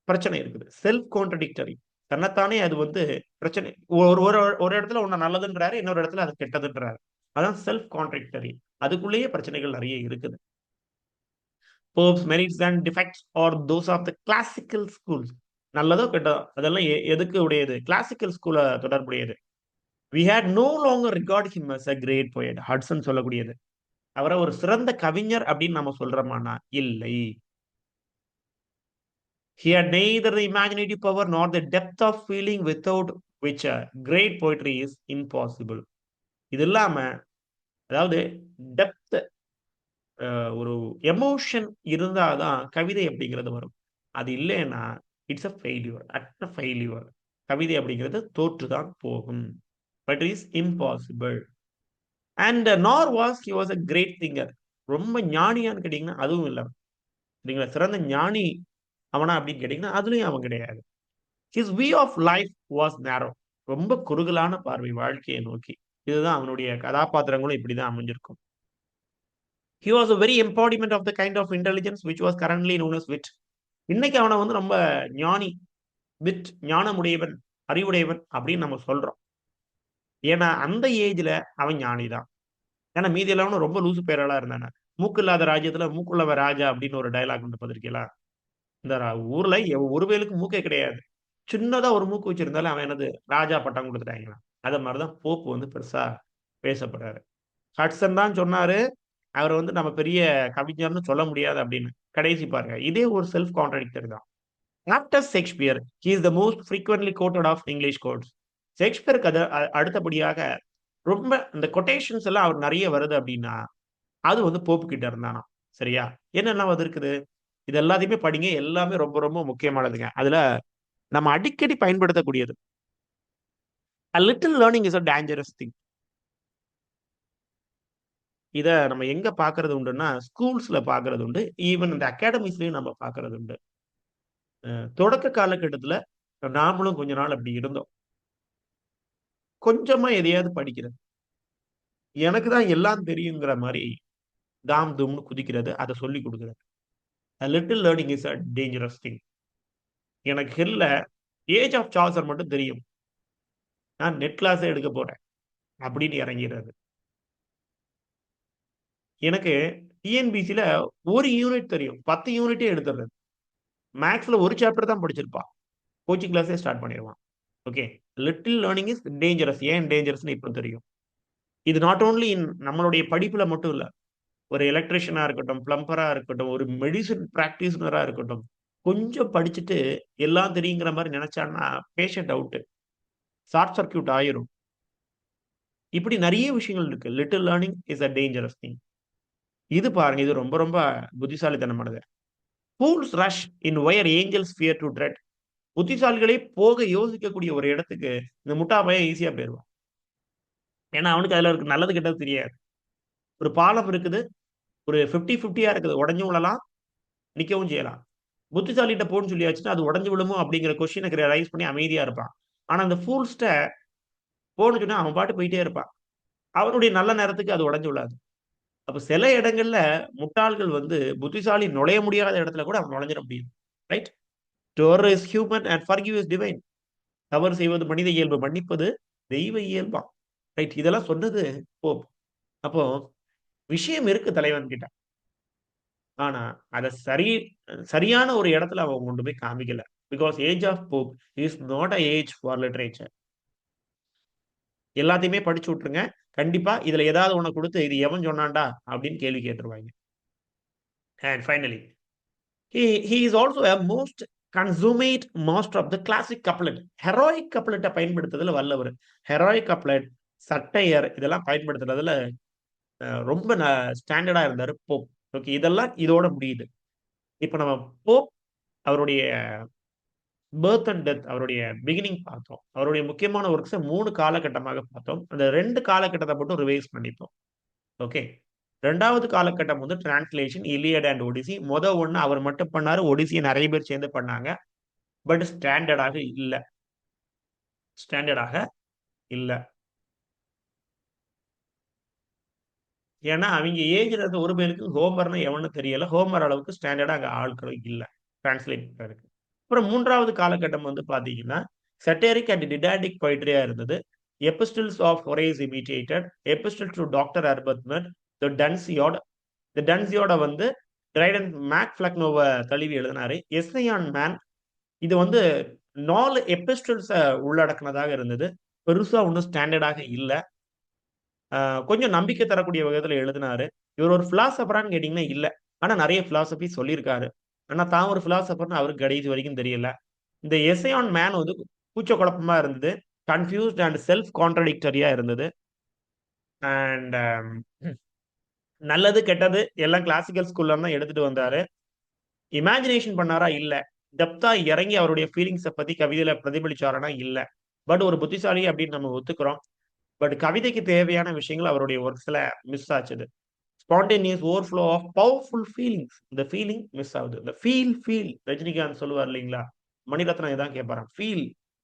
Speaker 1: பிரச்சனை இருக்குது. Self contradictory. தன்னைத்தானே அது வந்து பிரச்சனை ஒரு ஒரு ஒரு இடத்துல ஒண்ணு நல்லதுன்றாரு, இன்னொரு இடத்துல அது கெட்டதுன்றாரு. அதான் செல்ஃப் கான்ட்ரடிக்டரி. அதுக்குள்ளேயே பிரச்சனைகள் நெறைய இருக்குது. Pope's merits and defects are those of the classical schools. நல்லதோ கெட்டதோ அதெல்லாம் எதுக்கு உடையது? கிளாசிக்கல் ஸ்கூல தொடர்புடையது. We had no longer regard him as a great poet. Hatsun சொல்லக்கூடியது. அவர ஒரு சிறந்த கவிஞர் அப்படின்னு நம்ம சொல்றோமான்னா, இல்லை. He had neither the imaginative power nor the depth of feeling without which a great poetry is impossible. இது இல்லாம அதாவது டெப்த் ஒரு எமோஷன் இருந்தா தான் கவிதை அப்படிங்கிறது வரும். அது இல்லைன்னா it's a failure. Utter failure. கவிதை அப்படிங்கிறது தோற்று தான் போகும். But is impossible. And nor was he was a great thinker. ரொம்ப ஞானியான்னு கேட்டீங்கன்னா அதுவும் இல்ல. சரிங்களா? சிறந்த ஞானி அவனா அப்படின்னு கேட்டீங்கன்னா அதுலயும் அவன் கிடையாது. His view of life was narrow. ரொம்ப குறுகலான பார்வை வாழ்க்கையை நோக்கி. இதுதான் அவனுடைய கதாபாத்திரங்களும் இப்படிதான் அமைஞ்சிருக்கும். He was a very embodiment of the kind of intelligence which was currently known as wit. இன்னைக்கு அவன வந்து ரொம்ப ஞானி, விட், ஞானமுடையவன், அறிவுடையவன் அப்படின்னு நம்ம சொல்றோம். ஏன்னா அந்த ஏஜ்ல அவன் ஞானி தான். ஏன்னா மீதி எல்லாவனும் ரொம்ப லூசு பயலாளா இருந்தானே. மூக்கு இல்லாத ராஜ்யத்துல மூக்குள்ளவன் ராஜா அப்படின்னு ஒரு டயலாக் உண்டு பார்த்திருக்கீங்களா? இந்த ஊர்ல ஒரு பயலுக்கு மூக்கே கிடையாது. சின்னதா ஒரு மூக்கு வச்சிருந்தாலும் அவன் என்னது ராஜா பட்டம் குடுத்துட்டாய்ங்களாம். அத மாரி தான் போப் வந்து பெருசா பேசப்படுறாரு. ஹட்சன் தான் சொன்னாரு, அவர வந்து நம்ம பெரிய கவிஞர்ன்னு சொல்ல முடியாது அப்படின்னு. கடைசி பாருங்க. இதே ஒரு செல்ஃப் கான்ட்ராடிக்டரி தான். After Shakespeare, he is the most frequently quoted of English quotes. ஷேக்ஸ்பியருக்கு அடுத்தபடியாக ரொம்ப இந்த கொட்டேஷன்ஸ் எல்லாம் அவர் நெறைய வருது அப்படின்னா, அது வந்து போப் கிட்ட இருந்தானாம். சரியா? என்னெல்லாம் வந்திருக்குது? இது எல்லாத்தையுமே படிங்க. எல்லாமே ரொம்ப ரொம்ப முக்கியமானதுங்க. அதுல நம்ம அடிக்கடி பயன்படுத்தக்கூடியது. "A little learning is a dangerous thing." இத நம்ம எங்க பார்க்கிறது உண்டுன்னா, ஸ்கூல்ஸ்ல பார்க்கிறது உண்டு. ஈவன் இந்த அகாடமிஸ்லயும் நம்ம பார்க்கிறது உண்டு. தொடக்க காலகட்டத்துல நாமளும் கொஞ்ச நாள் அப்படி இருந்தோம். கொஞ்சமா எதையாவது படிக்கிறது. எனக்கு தான் எல்லாம் தெரியுங்கிற மாரி தாம் தூம்னு குதிக்கிறது. அத சொல்லிக் குடுக்குறது. "A little learning is a dangerous thing." எனக்கு ஹில்ல ஏஜ் ஆஃப் சார்ல்ஸர் மட்டும் தெரியும். நான் நெட் கிளாஸே எடுக்க போறேன். அப்படின்னு இறங்கிறது. எனக்கு டிஎன்பிசில 1 யூனிட் தெரியும். 10 யூனிட்டே எடுத்துறது. மேத்ஸ்ல 1 சாப்டர் தான் படிச்சிருப்பான். கோச்சிங் கிளாஸே ஸ்டார்ட் பண்ணிருவான். Okay. Little learning is dangerous. ஏன் டேஞ்சரஸ்ன்னு இப்ப தெரியும். இது நாட் ஒன்லி இன் நம்மளுடைய படிப்புல மட்டும் இல்ல. ஒரு எலக்ட்ரிஷியனா இருக்கட்டும், பிளம்பரா இருக்கட்டும், ஒரு மெடிசின் பிராக்டிஷனரா இருக்கட்டும், கொஞ்சம் படிச்சுட்டு எல்லாம் தெரியுங்கிற மாரி நெனச்சான்னா, பேஷண்ட் அவுட்டு. ஷார்ட் சர்க்யூட் ஆயிரும். இப்படி நெறைய விஷயங்கள் இருக்கு. Little learning is a dangerous thing. இது பாருங்க, இது ரொம்ப ரொம்ப புத்திசாலித்தனமானது. ஃபூல்ஸ் ரஷ் இன் வேர் ஏஞ்சல்ஸ் ஃபியர் டூ ட்ரெட். புத்திசாலிகளே போக யோசிக்கக்கூடிய ஒரு இடத்துக்கு, இந்த முட்டா பையன் ஈசியா போயிருவான். ஏன்னா, அவனுக்கு அதுல இருக்க நல்லது, கெட்டது தெரியாது. ஒரு பாலம் இருக்குது. ஒரு 50, 50யா இருக்குது. உடைஞ்சும் விழலாம், நிக்கவும் செய்யலாம். புத்திசாலிட்ட போன்னு சொல்லியாச்சுன்னா, அது உடைஞ்சு விழுமோ அப்படிங்கிற கொஸ்டின ரைஸ் பண்ணி அமைதியா இருப்பான். ஆனா, அந்த ஃபூல்ஸ்ட்ட போன்னு சொன்னா, அவன் பாட்டுக்கு போயிட்டே இருப்பான். அவனுடைய நல்ல நேரத்துக்கு அது உடைஞ்சு விழாது. அப்ப சில இடங்கள்ல முட்டாள்கள் வந்து புத்திசாலி நுழைய முடியாத இடத்துல கூட அவன் நுழைஞ்சிட முடியும். Right? "To err is human and forgive is divine." தவறு செய்வது மனித இயல்பு, மன்னிப்பது தெய்வ இயல்பாம். ரைட்? இதெல்லாம் சொன்னது போப். அப்போ விஷயம் இருக்கு தலைவன் கிட்ட. ஆனா, அத சரியான ஒரு இடத்துல அவன் கொண்டு போய் காமிக்கல. Because age of Pope is not a age for literature. எல்லாத்தையுமே படிச்சு விட்டுருங்க. கண்டிப்பா இதுல ஏதாவது ஒண்ண குடுத்து, "இது எவன் சொன்னான்டா?" அப்படின்னு கேள்வி கேட்டுருவாய்ங்க. And finally he is also a most consummate master of the classic couplet. Heroic கப்லெட்ட பயன்படுத்துறதுல வல்லவரு. ஹெரோயிக் கப்லெட், சட்டையர் இதெல்லாம் பயன்படுத்துறதுல ரொம்ப ஸ்டாண்டர்டா இருந்தாரு போப். ஓகே. இதெல்லாம் இதோட முடியுது. இப்ப நம்ம போப் அவருடைய பர்த் அண்ட் டெத் அவருடைய பிகினிங் பார்த்தோம். அவருடைய முக்கியமான ஒர்க்ஸ 3 காலகட்டமாக பார்த்தோம். அந்த 2 காலகட்டத்த மட்டும் ரிவைஸ் பண்ணிப்போம். ஓகே. 2வது காலகட்டம் வந்து டிரான்ஸ்லேஷன் இலியட் அண்ட் ஒடிசி. ஒண்ணு அவர் மட்டும் பண்ணாரு. ஒடிசிய நெறைய பேர் சேர்ந்து பண்ணாங்க. பட் ஸ்டாண்டர்டாக இல்ல. ஸ்டாண்டர்டாக இல்ல. ஏன்னா, அவிங்க ஏஜ்ல இருக்க ஒரு பேருக்கு ஹோமர்னா எவன்னு தெரியல. ஹோமர் அளவுக்கு ஸ்டாண்டர்டா அங்க ஆட்கள் இல்ல. டிரான்ஸ்லேட் பண்றதுக்கு. அப்புறம் 3வது காலகட்டம் வந்து பார்த்தீங்கன்னா, சட்டரிக் அண்ட் டிடாடிக் பொயட்ரியா இருந்தது. Epistles of Horace imitated, epistle to doctor Arbuthnot, the Dunciad. The டன்சியாட வந்து டிரைடன் மேக் ஃப்ளக்னோவ தழுவி எழுதினாரு. எஸ்ஸே ஆன் மேன் இது வந்து 4 எபிஸ்டில்ஸ உள்ளடக்குனதாக இருந்தது. பெருசா ஒண்ணும் ஸ்டாண்டர்டாக இல்ல. அ கொஞ்சம் நம்பிக்கை தரக்கூடிய விதத்துல எழுதினாரு. இவர் ஒரு பிலாசபரான்னு கேட்டீங்கன்னா இல்ல. ஆனா நெறைய பிலாசபி சொல்லியிருக்காரு. ஆனா தான் ஒரு பிலாசபர்ன்னு அவருக்கு கடைசி வரைக்கும் தெரியல. இந்த எஸ்ஸே ஆன் மேன் வந்து கூச்ச குழப்பமா இருந்தது. கன்ஃப்யூஸ்ட் அண்ட் செல்ஃப் கான்ட்ரடிக்டரியா இருந்தது. அண்ட் நல்லது, கெட்டது எல்லாம் கிளாசிக்கல் ஸ்கூல்ல தான் எடுத்துட்டு வந்தாரு. இமேஜினேஷன் பண்ணாரா? இல்ல. டெப்த்தா இறங்கி அவருடைய ஃபீலிங்ஸ பத்தி கவிதையில பிரதிபலிச்சாரான்னா? இல்ல. பட் ஒரு புத்திசாலி அப்படின்னு நம்ம ஒத்துக்கிறோம். பட் கவிதைக்கு தேவையான விஷயங்கள் அவருடைய ஒர்க்ஸ்ல மிஸ் ஆச்சுது. Spontaneous overflow of powerful feelings. இந்த ஃபீலிங் மிஸ் ஆகுது. இந்த ஃபீல் ரஜினிகாந்த் சொல்லுவார் இல்லீங்களா? மணிரத்னம் இதான் கேட்பாராம்.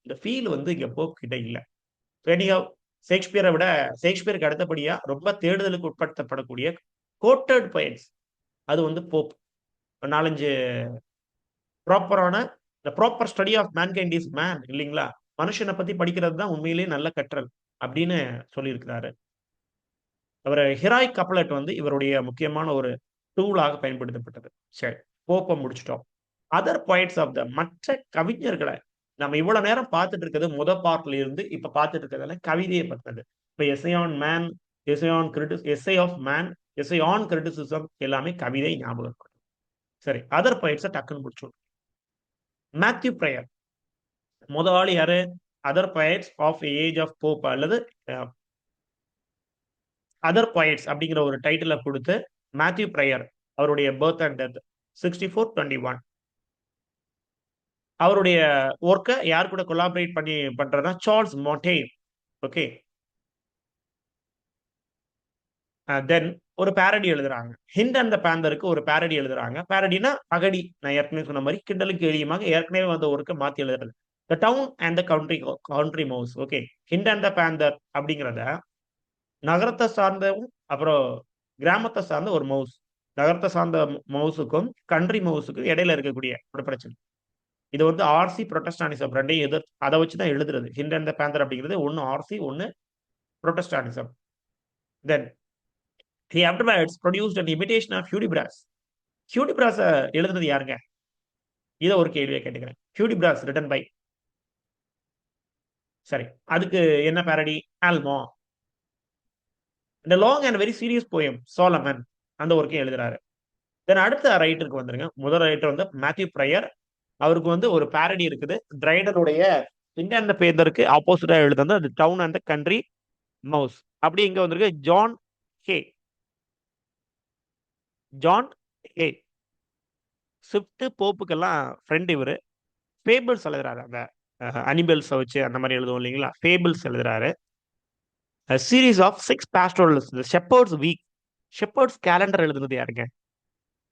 Speaker 1: இந்த ஃபீல் வந்து இங்க போப் கிட்ட இல்ல. எனிஹவ் ஷேக்ஸ்பியர விட ஷேக்ஸ்பியருக்கு அடுத்தபடியா ரொம்ப தேடுதலுக்கு உட்படுத்தப்படக்கூடிய கோட்டட் பொயட்ஸ் அது வந்து போப். 4, 5 ப்ராப்பரான the proper study of mankind is man இல்லீங்களா? மனுஷன பத்தி படிக்கிறது தான் உண்மையிலேயே நல்ல கற்றல் அப்படின்னு சொல்லியிருக்கிறாரு. அவரு ஹெராயிக் கப்லெட் வந்து இவருடைய முக்கியமான ஒரு டூலாக பயன்படுத்தப்பட்டது. சரி. போப்ப முடிச்சுட்டோம். அதர் பொயட்ஸ் ஆஃப் மற்ற கவிஞர்கள நம்ம இவ்வளவு நேரம் பார்த்துட்டு இருக்கிறது பார்ட்ல இருந்து இப்ப பார்த்துட்டு இருக்கிறதெல்லாம் கவிதைய பத்தினது. இப்ப essay on man, essay of man, essay on criticism எல்லாமே கவிதை ஞாபகம் இருக்கணும். சரி. அதர் பொயட்ஸ டக்குன்னு முடிச்சுடுவோம். Matthew Prior. ஆளு யாரு? Other poets of age of Pope அல்லது அ அதர் பொயட்ஸ் அப்படிங்கிற ஒரு டைட்டில குடுத்து மேத்யூ பிரயர் அவருடைய பர்த் அண்ட் டெத் 6421 அவருடைய வொர்க்க யார் கூட கொலாபரேட் பண்ணி பண்றதுன்னா சார்ல்ஸ் மோன்டே. ஓகே. தென் ஒரு பேரடி எழுதுறாங்க. ஹிண்ட் அண்ட் த பேந்தருக்கு ஒரு பேரடி எழுதுறாங்க. பேரடினா அகடி. நான் ஏற்கனவே சொன்ன மாரி கிண்டலுக்கு எளியமாக ஏற்கனவே வந்த ஒர்க்க மாத்தி எழுதுறது. The town and the country mouse. Okay. Hind and the panther அப்படிங்கிறத நகரத்த சார்ந்தவும், அப்புறம் கிராமத்த சார்ந்த ஒரு மவுஸ். நகரத்த சார்ந்த மவுஸுக்கும், கன்ட்ரி மவுஸுக்கும் இடையில இருக்கக்கூடிய ஒரு பிரச்சனை. இது வந்து ஆர்சி, புரொட்டஸ்டானிசம் 2யும் அத வச்சு தான் எழுதுறது. ஹிண்ட் அண்ட் த பேந்தர் அப்படிங்கிறது ஒண்ணு ஆர்சி, ஒண்ணு Protestantism. Then he afterwards produced an imitation of Hudibras. ஹுடிபிராஸ எழுதுனது யாருங்க? இத ஒரு கேள்வியா கேட்டுக்கிறேன். ஹுடிபிராஸ் ரிட்டன் பை சரி. அதுக்கு என்ன பேரடி? ஆல்மா. இந்த long and very serious poem Solomon அந்த ஒர்க்கையும் எழுதுறாரு. தென் அடுத்த ரைட்டருக்கு வந்துருங்க. முதல் ரைட்டர் வந்து மேத்யூ பிரயர். அவருக்கு வந்து ஒரு பேரடி இருக்குது. ட்ரைடனுடைய இந்தியன் பேந்தருக்கு ஆப்போசிட்டா எழுதுனது அது டவுன் அண்ட் கண்ட்ரி மவுஸ். அப்படி இங்க வந்திருக்கு ஜான் ஹே. ஜான் ஹே ஸ்விஃப்ட் போப்புக்கெல்லாம் ஃப்ரெண்ட் இவரு. ஃபேபிள்ஸ் எழுதுறாரு. அந்த அனிமல்ஸ் வச்சு அந்த மாதிரி எழுதுவோம் இல்லைங்களா? ஃபேபிள்ஸ் எழுதுறாரு. Series of 6 pastorals. Shepherd's week. Shepherd's calendar எழுதுனது யாருங்க?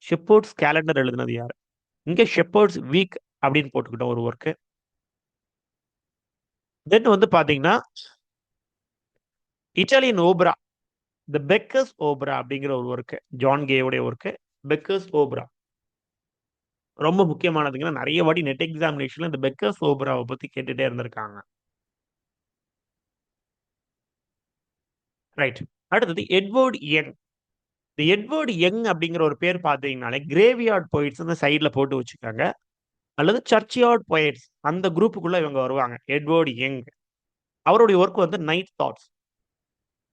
Speaker 1: ஷெப்பர்ட்ஸ் கேலண்டர் எழுதுனது யாரு? இங்க ஷெப்பர்ட்ஸ் வீக் அப்படின்னு போட்டுக்கிட்டோம் ஒரு ஒர்க்கு. தென் வந்து பாத்தீங்கன்னா Italian opera, the beggar's opera அப்படிங்கிற ஒரு ஒர்க்கு, ஜான் கேவுடைய ஒர்க்கு. பெக்கர்ஸ் ஓப்ரா ரொம்ப முக்கியமானதுங்கன்னா நிறைய வாட்டி நெட் எக்ஸாமினேஷன்ல இந்த பெக்கர்ஸ் ஓப்ராவை பத்தி கேட்டுட்டே இருந்திருக்காங்க. ரைட். அடுத்தது எட்வர்ட் யங். இந்த எட்வர்ட் யங் அப்படிங்கிற ஒரு பேர் பார்த்தீங்கனாலே கிரேவியார்ட் போயிட்ஸ் சைட்ல போட்டு வச்சுக்காங்க, அல்லது சர்ச்சியார்ட் போயிட்ஸ் அந்த குரூப்புக்குள்ள இவங்க வருவாங்க. எட்வர்ட் யங் அவருடைய ஒர்க் வந்து நைட் தாட்ஸ்.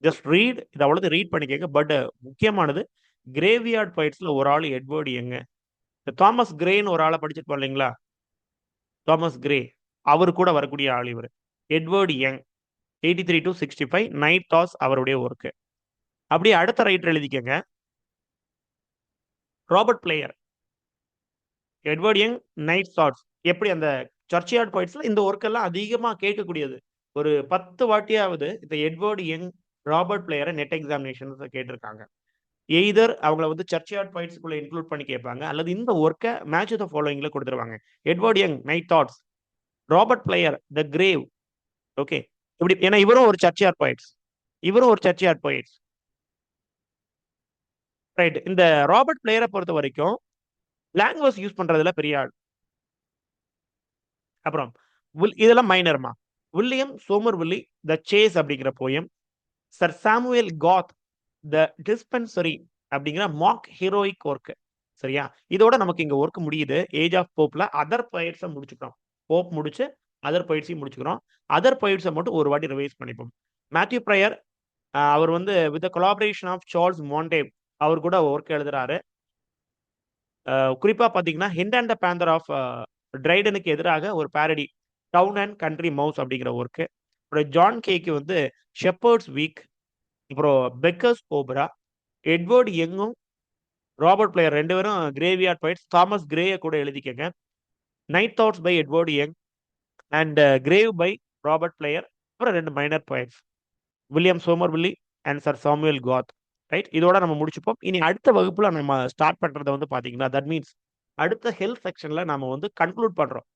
Speaker 1: ஜஸ்ட் ரீட், இது அவ்வளவு ரீட் பண்ணிக்கங்க. பட் முக்கியமானது கிரேவியார்ட் போயிட்ஸ்ல ஒரு ஆள் எட்வர்ட் யங். தாமஸ் கிரேன்னு ஒரு ஆளை படிச்சிருப்போம் இல்லைங்களா? தாமஸ் கிரே அவர் கூட வரக்கூடிய ஆள் இவர். Edward Young 83 to 65 night thoughts அவருடைய ஒர்க்கு. அப்படியே அடுத்த ரைட்டர் எழுதிக்கங்க, Robert Blair. Edward Young night thoughts. எப்படி அந்த சர்ச்சியார்ட் பாயிண்ட்ஸ்ல இந்த ஒர்க் எல்லாம் அதிகமா கேட்கக்கூடியது. ஒரு 10 வாட்டியாவது இந்த எட்வர்ட் யங், ராபர்ட் பிளேயரை நெட் எக்ஸாமினேஷன் கேட்டிருக்காங்க. எய்தர் அவங்கள வந்து சர்ச்சியார்ட் பாயிண்ட்ஸ்குள்ள இன்க்ளூட் பண்ணி கேட்பாங்க, அல்லது இந்த ஒர்க்கை மேட்ச் த ஃபாலோயிங்ல கொடுத்துருவாங்க. Edward Young night Thoughts, Robert Blair the Grave. Okay, இப்படி ஏன்னா இவரும் ஒரு சர்ச்சியார்ட் பாயிண்ட்ஸ், இவரும் ஒரு சர்ச்சியார்ட் பாயிண்ட்ஸ். ரைட். இந்த ராபர்ட் பிளேயரை பொறுத்த வரைக்கும் லாங்குவேஜ் யூஸ் பண்றதுல பெரிய ஆள். அப்புறம் இதெல்லாம் மைனர்மா. வில்லியம் சோமர்வில்லி த சேஸ் அப்படிங்கிற poem. Sir Samuel Garth the dispensary அப்படிங்கிற மாக் ஹீரோயிக் ஒர்க். சரியா? இதோட நமக்கு இங்க ஒர்க் முடியுது. ஏஜ் ஆஃப் போப்ல அதர் பயிற்சை முடிச்சுக்கிறோம். போப் முடிச்சு அதர் பயிற்சியும் முடிச்சுக்கிறோம். அதர் பயிற்சை மட்டும் ஒரு வாட்டி ரிவைஸ் பண்ணிப்போம். மேத்யூ பிரயர் அவர் வந்து with collaboration of Charles Montague அவர் கூட ஒர்க் எழுதுறாரு. குறிப்பா பாத்தீங்கன்னா hind and the panther of ட்ரைடனுக்கு எதிராக ஒரு parody town and country mouse அப்படிங்கிற ஒர்க்கு. அப்புறம் ஜான் கேக்கு வந்து ஷெப்பர்ட்ஸ் வீக். அப்புறம் பெக்கர்ஸ் ஓப்ரா. எட்வர்ட் யங்கும் ராபர்ட் பிளேயர் ரெண்டு பேரும் கிரேவியார்ட் பாயிண்ட்ஸ். தாமஸ் கிரேயை கூட எழுதிக்கங்க. Night thoughts by Edward Young and grave by Robert Blair. அப்புறம் 2 minor points, William Somerville and sir Samuel Gad. Right. இதோட நம்ம முடிச்சுப்போம். இனி அடுத்த வகுப்புல நம்ம ஸ்டார்ட் பண்றதை வந்து பாத்தீங்கன்னா தட் மீன்ஸ் அடுத்த ஹெல்த் செக்ஷன்ல நாம வந்து கன்க்ளூட் பண்றோம்.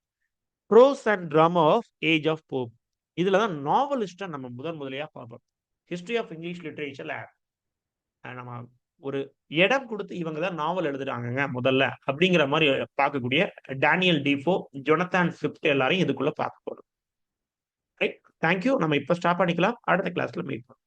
Speaker 1: Prose and drama of age of Pope. இதுல தான் நாவலிஸ்ட்டை நம்ம முதலியா பார்ப்போம். ஹிஸ்டரி ஆஃப் இங்கிலீஷ் லிட்ரேச்சர்ல நம்ம ஒரு இடம் கொடுத்து இவங்க தான் நாவல் எழுதுறாங்க முதல்ல அப்படிங்கிற மாதிரி பார்க்கக்கூடிய டேனியல் டீஃபோ, ஜொனதான் ஸ்விஃப்ட் எல்லாரையும் இதுக்குள்ள பார்க்க போறோம். ரைட். தேங்க்யூ. நம்ம இப்ப ஸ்டாப் பண்ணிக்கலாம். அடுத்த கிளாஸ்ல மீட் பண்ணலாம்.